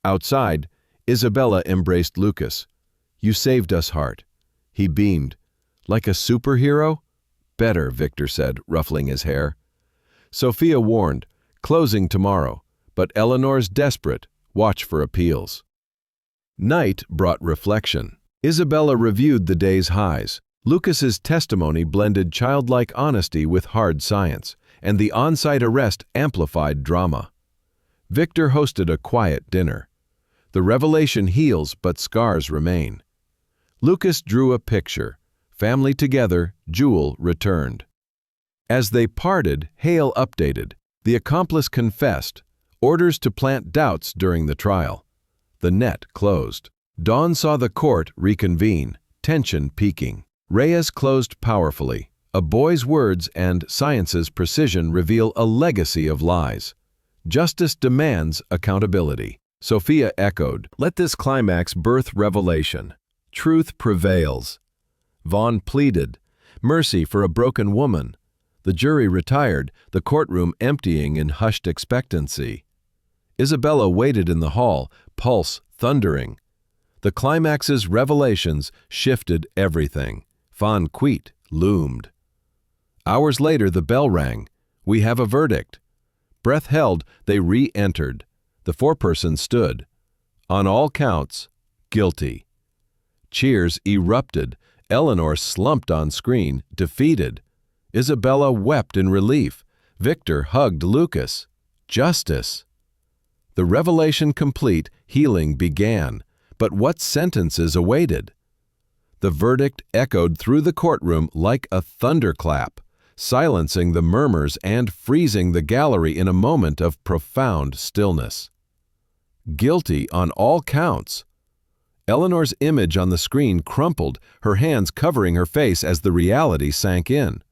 Outside, Isabella embraced Lucas. "You saved us, Hart." He beamed. "Like a superhero?" "Better," Victor said, ruffling his hair. Sophia warned, closing tomorrow, but Eleanor's desperate, watch for appeals. Night brought reflection. Isabella reviewed the day's highs. Lucas's testimony blended childlike honesty with hard science, and the on-site arrest amplified drama. Victor hosted a quiet dinner. The revelation heals, but scars remain. Lucas drew a picture. Family together, Jewel returned. As they parted, Hale updated. The accomplice confessed. Orders to plant doubts during the trial. The net closed. Dawn saw the court reconvene, tension peaking. Reyes closed powerfully. A boy's words and science's precision reveal a legacy of lies. Justice demands accountability. Sophia echoed, "Let this climax birth revelation. Truth prevails." Vaughn pleaded, "Mercy for a broken woman." The jury retired, the courtroom emptying in hushed expectancy. Isabella waited in the hall, pulse thundering. The climax's revelations shifted everything. Van Queet loomed. Hours later, the bell rang. "We have a verdict." Breath held, they re-entered. The foreperson stood. On all counts, guilty. Cheers erupted. Eleanor slumped on screen, defeated. Isabella wept in relief. Victor hugged Lucas. Justice. The revelation complete, healing began. But what sentences awaited? The verdict echoed through the courtroom like a thunderclap, silencing the murmurs and freezing the gallery in a moment of profound stillness. Guilty on all counts. Eleanor's image on the screen crumpled, her hands covering her face as the reality sank in.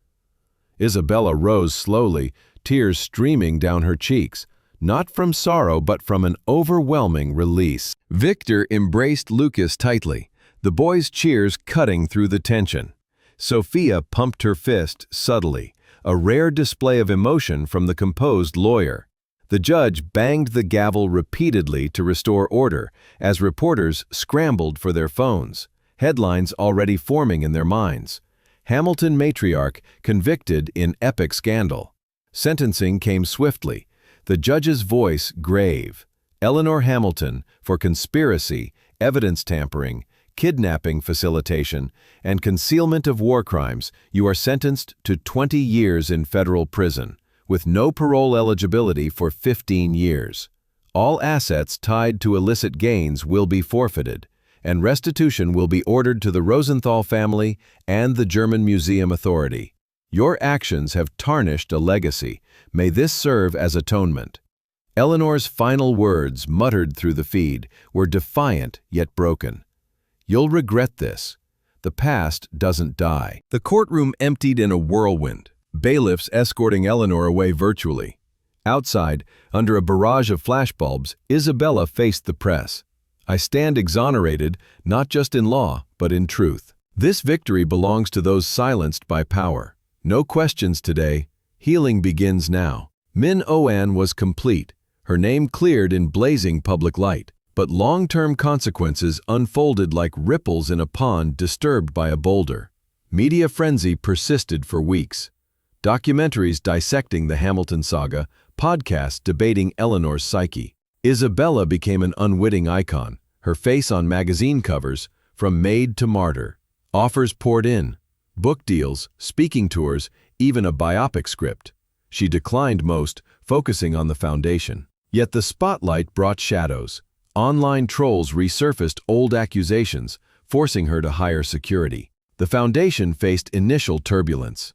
Isabella rose slowly, tears streaming down her cheeks, not from sorrow but from an overwhelming release. Victor embraced Lucas tightly, the boy's cheers cutting through the tension. Sophia pumped her fist subtly, a rare display of emotion from the composed lawyer. The judge banged the gavel repeatedly to restore order as reporters scrambled for their phones, headlines already forming in their minds. Hamilton matriarch convicted in epic scandal. Sentencing came swiftly, the judge's voice grave. Eleanor Hamilton for conspiracy, evidence tampering, kidnapping facilitation, and concealment of war crimes, you are sentenced to 20 years in federal prison, with no parole eligibility for 15 years. All assets tied to illicit gains will be forfeited, and restitution will be ordered to the Rosenthal family and the German Museum Authority. Your actions have tarnished a legacy. May this serve as atonement. Eleanor's final words, muttered through the feed, were defiant yet broken. You'll regret this. The past doesn't die. The courtroom emptied in a whirlwind, bailiffs escorting Eleanor away virtually. Outside, under a barrage of flashbulbs, Isabella faced the press. I stand exonerated, not just in law, but in truth. This victory belongs to those silenced by power. No questions today. Healing begins now. Min Oan was complete, her name cleared in blazing public light. But long-term consequences unfolded like ripples in a pond disturbed by a boulder. Media frenzy persisted for weeks. Documentaries dissecting the Hamilton saga, podcasts debating Eleanor's psyche. Isabella became an unwitting icon, her face on magazine covers, from maid to martyr. Offers poured in, book deals, speaking tours, even a biopic script. She declined most, focusing on the foundation. Yet the spotlight brought shadows. Online trolls resurfaced old accusations, forcing her to hire security. The foundation faced initial turbulence.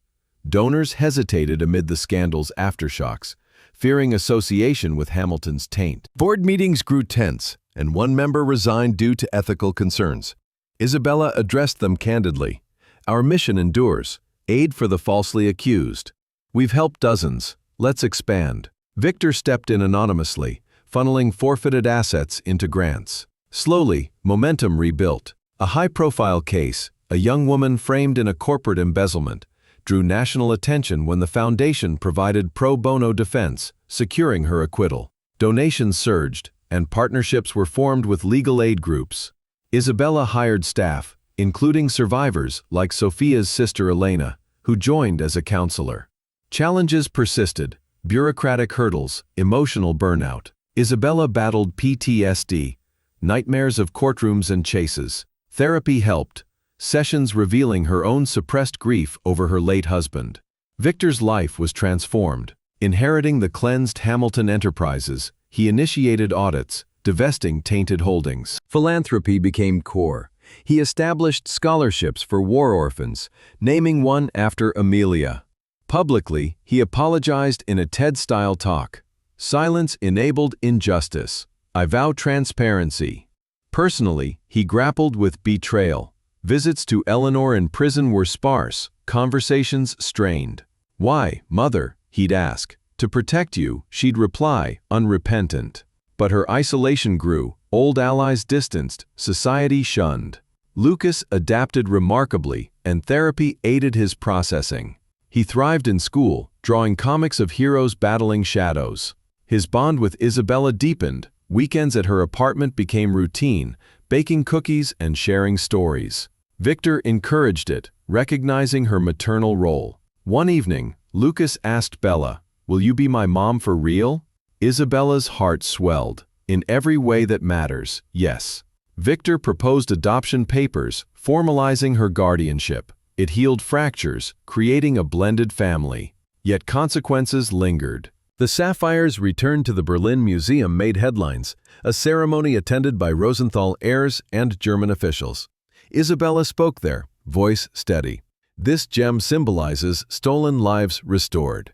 Donors hesitated amid the scandal's aftershocks, fearing association with Hamilton's taint. Board meetings grew tense, and one member resigned due to ethical concerns. Isabella addressed them candidly. Our mission endures. Aid for the falsely accused. We've helped dozens. Let's expand. Victor stepped in anonymously, funneling forfeited assets into grants. Slowly, momentum rebuilt. A high-profile case, a young woman framed in a corporate embezzlement, drew national attention when the foundation provided pro bono defense, securing her acquittal. Donations surged, and partnerships were formed with legal aid groups. Isabella hired staff, including survivors like Sophia's sister Elena, who joined as a counselor. Challenges persisted. bureaucratic hurdles, emotional burnout. Isabella battled PTSD, nightmares of courtrooms and chases. Therapy helped, sessions revealing her own suppressed grief over her late husband. Victor's life was transformed. Inheriting the cleansed Hamilton enterprises, he initiated audits, divesting tainted holdings. Philanthropy became core. He established scholarships for war orphans, naming one after Amelia. Publicly, he apologized in a TED-style talk. Silence enabled injustice. I vow transparency. Personally, he grappled with betrayal. Visits to Eleanor in prison were sparse, conversations strained. "Why, Mother?" he'd ask. "To protect you," she'd reply, unrepentant. But her isolation grew, old allies distanced, society shunned. Lucas adapted remarkably, and therapy aided his processing. He thrived in school, drawing comics of heroes battling shadows. His bond with Isabella deepened. Weekends at her apartment became routine, baking cookies and sharing stories. Victor encouraged it, recognizing her maternal role. One evening, Lucas asked Bella, "Will you be my mom for real?" Isabella's heart swelled. "In every way that matters, yes." Victor proposed adoption papers, formalizing her guardianship. It healed fractures, creating a blended family. Yet consequences lingered. The sapphires returned to the Berlin Museum made headlines, a ceremony attended by Rosenthal heirs and German officials. Isabella spoke there, voice steady. This gem symbolizes stolen lives restored.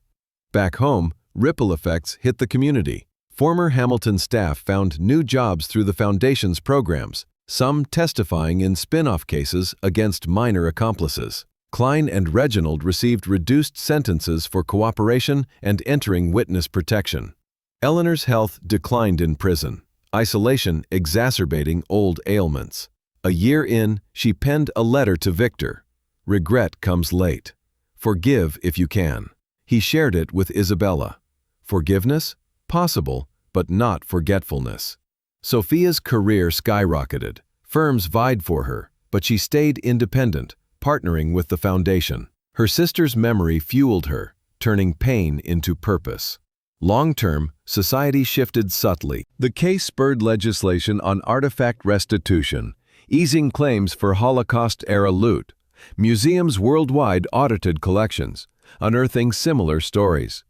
Back home, ripple effects hit the community. Former Hamilton staff found new jobs through the Foundation's programs, some testifying in spin-off cases against minor accomplices. Klein and Reginald received reduced sentences for cooperation and entering witness protection. Eleanor's health declined in prison, isolation exacerbating old ailments. A year in, she penned a letter to Victor. Regret comes late. Forgive if you can. He shared it with Isabella. Forgiveness? Possible, but not forgetfulness. Sophia's career skyrocketed. Firms vied for her, but she stayed independent, partnering with the Foundation. Her sister's memory fueled her, turning pain into purpose. Long-term, society shifted subtly. The case spurred legislation on artifact restitution, easing claims for Holocaust-era loot. Museums worldwide audited collections, unearthing similar stories.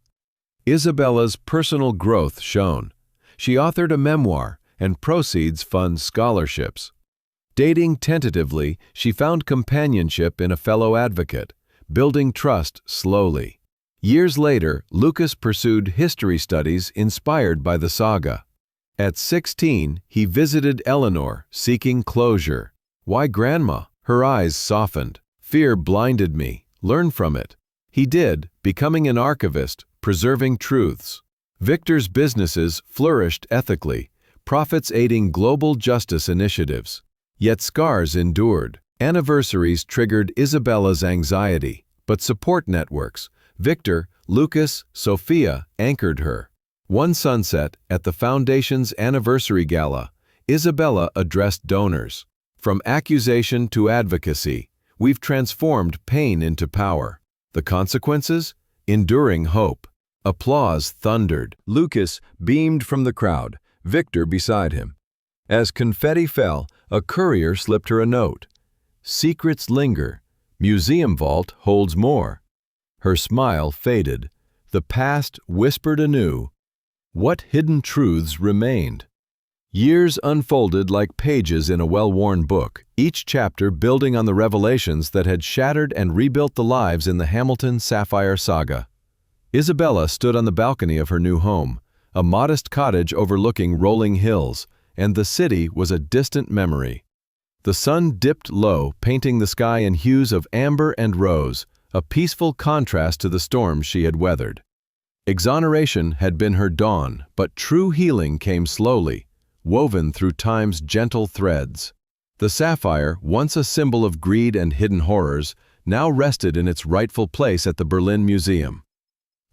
Isabella's personal growth shone. She authored a memoir, and proceeds fund scholarships. Dating tentatively, she found companionship in a fellow advocate, building trust slowly. Years later, Lucas pursued history studies inspired by the saga. At 16, he visited Eleanor, seeking closure. "Why, Grandma?" Her eyes softened. "Fear blinded me. Learn from it." He did, becoming an archivist, preserving truths. Victor's businesses flourished ethically, profits aiding global justice initiatives. Yet scars endured. Anniversaries triggered Isabella's anxiety, but support networks, Victor, Lucas, Sophia, anchored her. One sunset, at the Foundation's anniversary gala, Isabella addressed donors. "From accusation to advocacy, we've transformed pain into power. The consequences? Enduring hope." Applause thundered. Lucas beamed from the crowd, Victor beside him. As confetti fell, a courier slipped her a note. "Secrets linger. Museum vault holds more." Her smile faded. The past whispered anew. What hidden truths remained? Years unfolded like pages in a well-worn book, each chapter building on the revelations that had shattered and rebuilt the lives in the Hamilton Sapphire saga. Isabella stood on the balcony of her new home, a modest cottage overlooking rolling hills, and the city was a distant memory. The sun dipped low, painting the sky in hues of amber and rose, a peaceful contrast to the storms she had weathered. Exoneration had been her dawn, but true healing came slowly, woven through time's gentle threads. The sapphire, once a symbol of greed and hidden horrors, now rested in its rightful place at the Berlin Museum.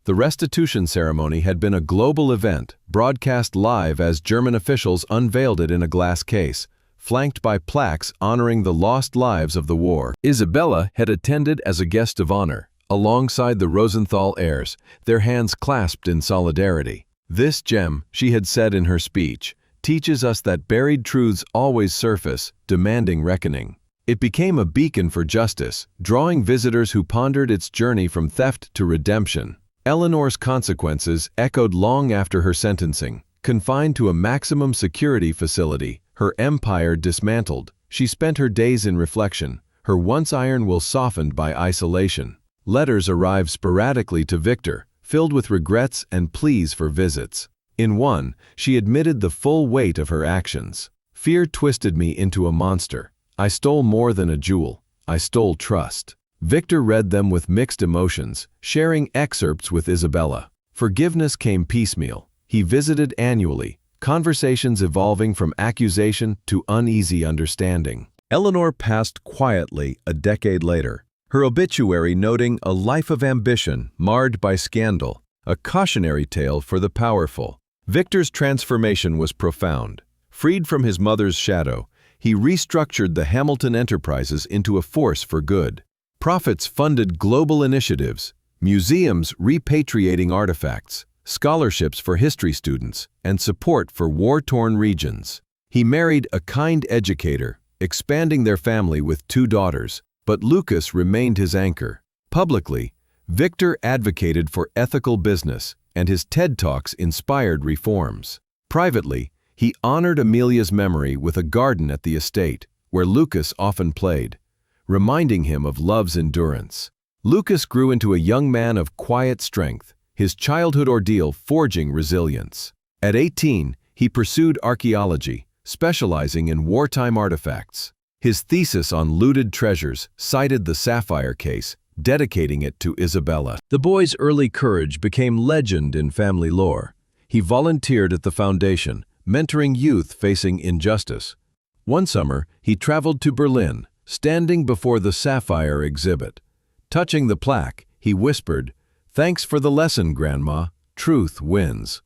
The restitution ceremony had been a global event, broadcast live as German officials unveiled it in a glass case, flanked by plaques honoring the lost lives of the war. Isabella had attended as a guest of honor, alongside the Rosenthal heirs, their hands clasped in solidarity. This gem, she had said in her speech, teaches us that buried truths always surface, demanding reckoning. It became a beacon for justice, drawing visitors who pondered its journey from theft to redemption. Eleanor's consequences echoed long after her sentencing. Confined to a maximum security facility, her empire dismantled, she spent her days in reflection, her once iron will softened by isolation. Letters arrived sporadically to Victor, filled with regrets and pleas for visits. In one, she admitted the full weight of her actions. Fear twisted me into a monster. I stole more than a jewel. I stole trust. Victor read them with mixed emotions, sharing excerpts with Isabella. Forgiveness came piecemeal. He visited annually, conversations evolving from accusation to uneasy understanding. Eleanor passed quietly a decade later, her obituary noting a life of ambition marred by scandal, a cautionary tale for the powerful. Victor's transformation was profound. Freed from his mother's shadow, he restructured the Hamilton enterprises into a force for good. Profits funded global initiatives, museums repatriating artifacts, scholarships for history students, and support for war-torn regions. He married a kind educator, expanding their family with 2 daughters, but Lucas remained his anchor. Publicly, Victor advocated for ethical business, and his TED Talks inspired reforms. Privately, he honored Amelia's memory with a garden at the estate, where Lucas often played, reminding him of love's endurance. Lucas grew into a young man of quiet strength, his childhood ordeal forging resilience. At 18, he pursued archaeology, specializing in wartime artifacts. His thesis on looted treasures cited the Sapphire case, dedicating it to Isabella. The boy's early courage became legend in family lore. He volunteered at the foundation, mentoring youth facing injustice. One summer, he traveled to Berlin, standing before the Sapphire exhibit. Touching the plaque, he whispered, "Thanks for the lesson, Grandma. Truth wins."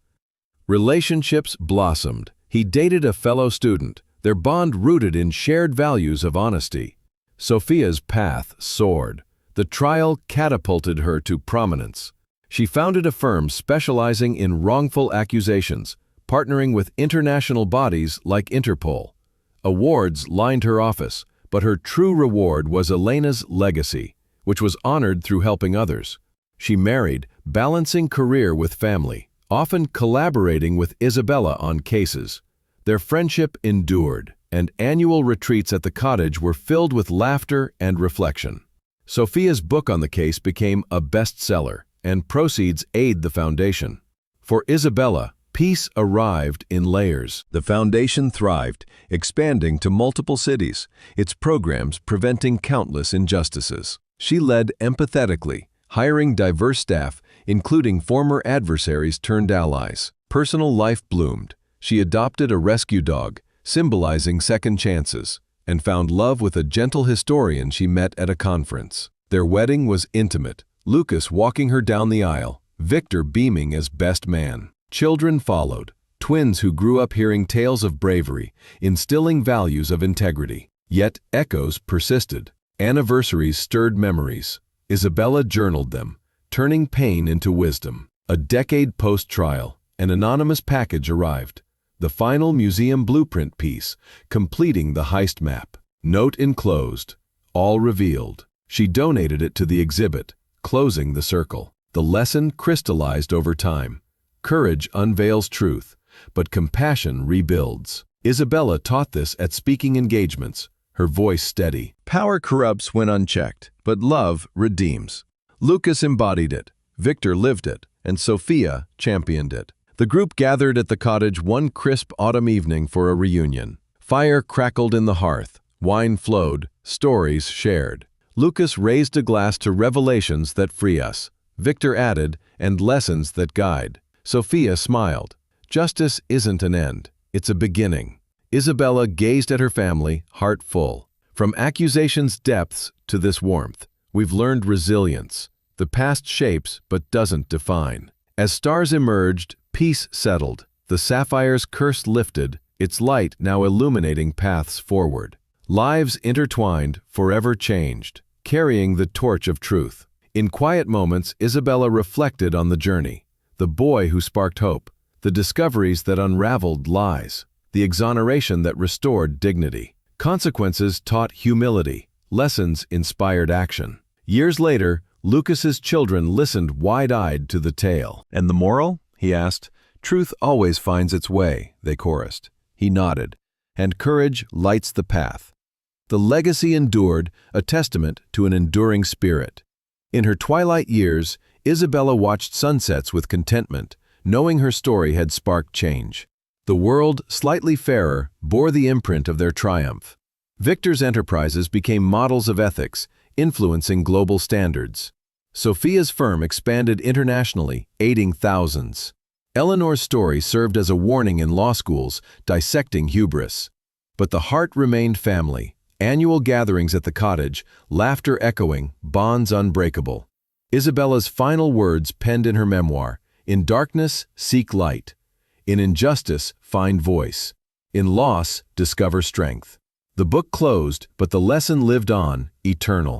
Relationships blossomed. He dated a fellow student, their bond rooted in shared values of honesty. Sophia's path soared. The trial catapulted her to prominence. She founded a firm specializing in wrongful accusations, partnering with international bodies like Interpol. Awards lined her office, but her true reward was Elena's legacy, which was honored through helping others. She married, balancing career with family, often collaborating with Isabella on cases. Their friendship endured, and annual retreats at the cottage were filled with laughter and reflection. Sophia's book on the case became a bestseller, and proceeds aid the foundation. For Isabella, peace arrived in layers. The foundation thrived, expanding to multiple cities, its programs preventing countless injustices. She led empathetically, hiring diverse staff, including former adversaries turned allies. Personal life bloomed. She adopted a rescue dog, symbolizing second chances, and found love with a gentle historian she met at a conference. Their wedding was intimate, Lucas walking her down the aisle, Victor beaming as best man. Children followed, twins who grew up hearing tales of bravery, instilling values of integrity. Yet echoes persisted. Anniversaries stirred memories. Isabella journaled them, turning pain into wisdom. A decade post-trial, an anonymous package arrived. The final museum blueprint piece, completing the heist map. Note enclosed, all revealed. She donated it to the exhibit, closing the circle. The lesson crystallized over time. Courage unveils truth, but compassion rebuilds. Isabella taught this at speaking engagements, her voice steady. Power corrupts when unchecked, but love redeems. Lucas embodied it, Victor lived it, and Sophia championed it. The group gathered at the cottage one crisp autumn evening for a reunion. Fire crackled in the hearth, wine flowed, stories shared. Lucas raised a glass to revelations that free us. Victor added, and lessons that guide. Sophia smiled. Justice isn't an end, it's a beginning. Isabella gazed at her family, heart full. From accusation's depths to this warmth, we've learned resilience. The past shapes but doesn't define. As stars emerged, peace settled. The Sapphire's curse lifted, its light now illuminating paths forward. Lives intertwined, forever changed, carrying the torch of truth. In quiet moments, Isabella reflected on the journey, the boy who sparked hope, the discoveries that unraveled lies, the exoneration that restored dignity. Consequences taught humility, lessons inspired action. Years later, Lucas's children listened wide-eyed to the tale. "And the moral?" he asked. "Truth always finds its way," they chorused. He nodded. "And courage lights the path." The legacy endured, a testament to an enduring spirit. In her twilight years, Isabella watched sunsets with contentment, knowing her story had sparked change. The world, slightly fairer, bore the imprint of their triumph. Victor's enterprises became models of ethics, influencing global standards. Sophia's firm expanded internationally, aiding thousands. Eleanor's story served as a warning in law schools, dissecting hubris. But the heart remained family. Annual gatherings at the cottage, laughter echoing, bonds unbreakable. Isabella's final words penned in her memoir: "In darkness, seek light. In injustice, find voice. In loss, discover strength." The book closed, but the lesson lived on, eternal.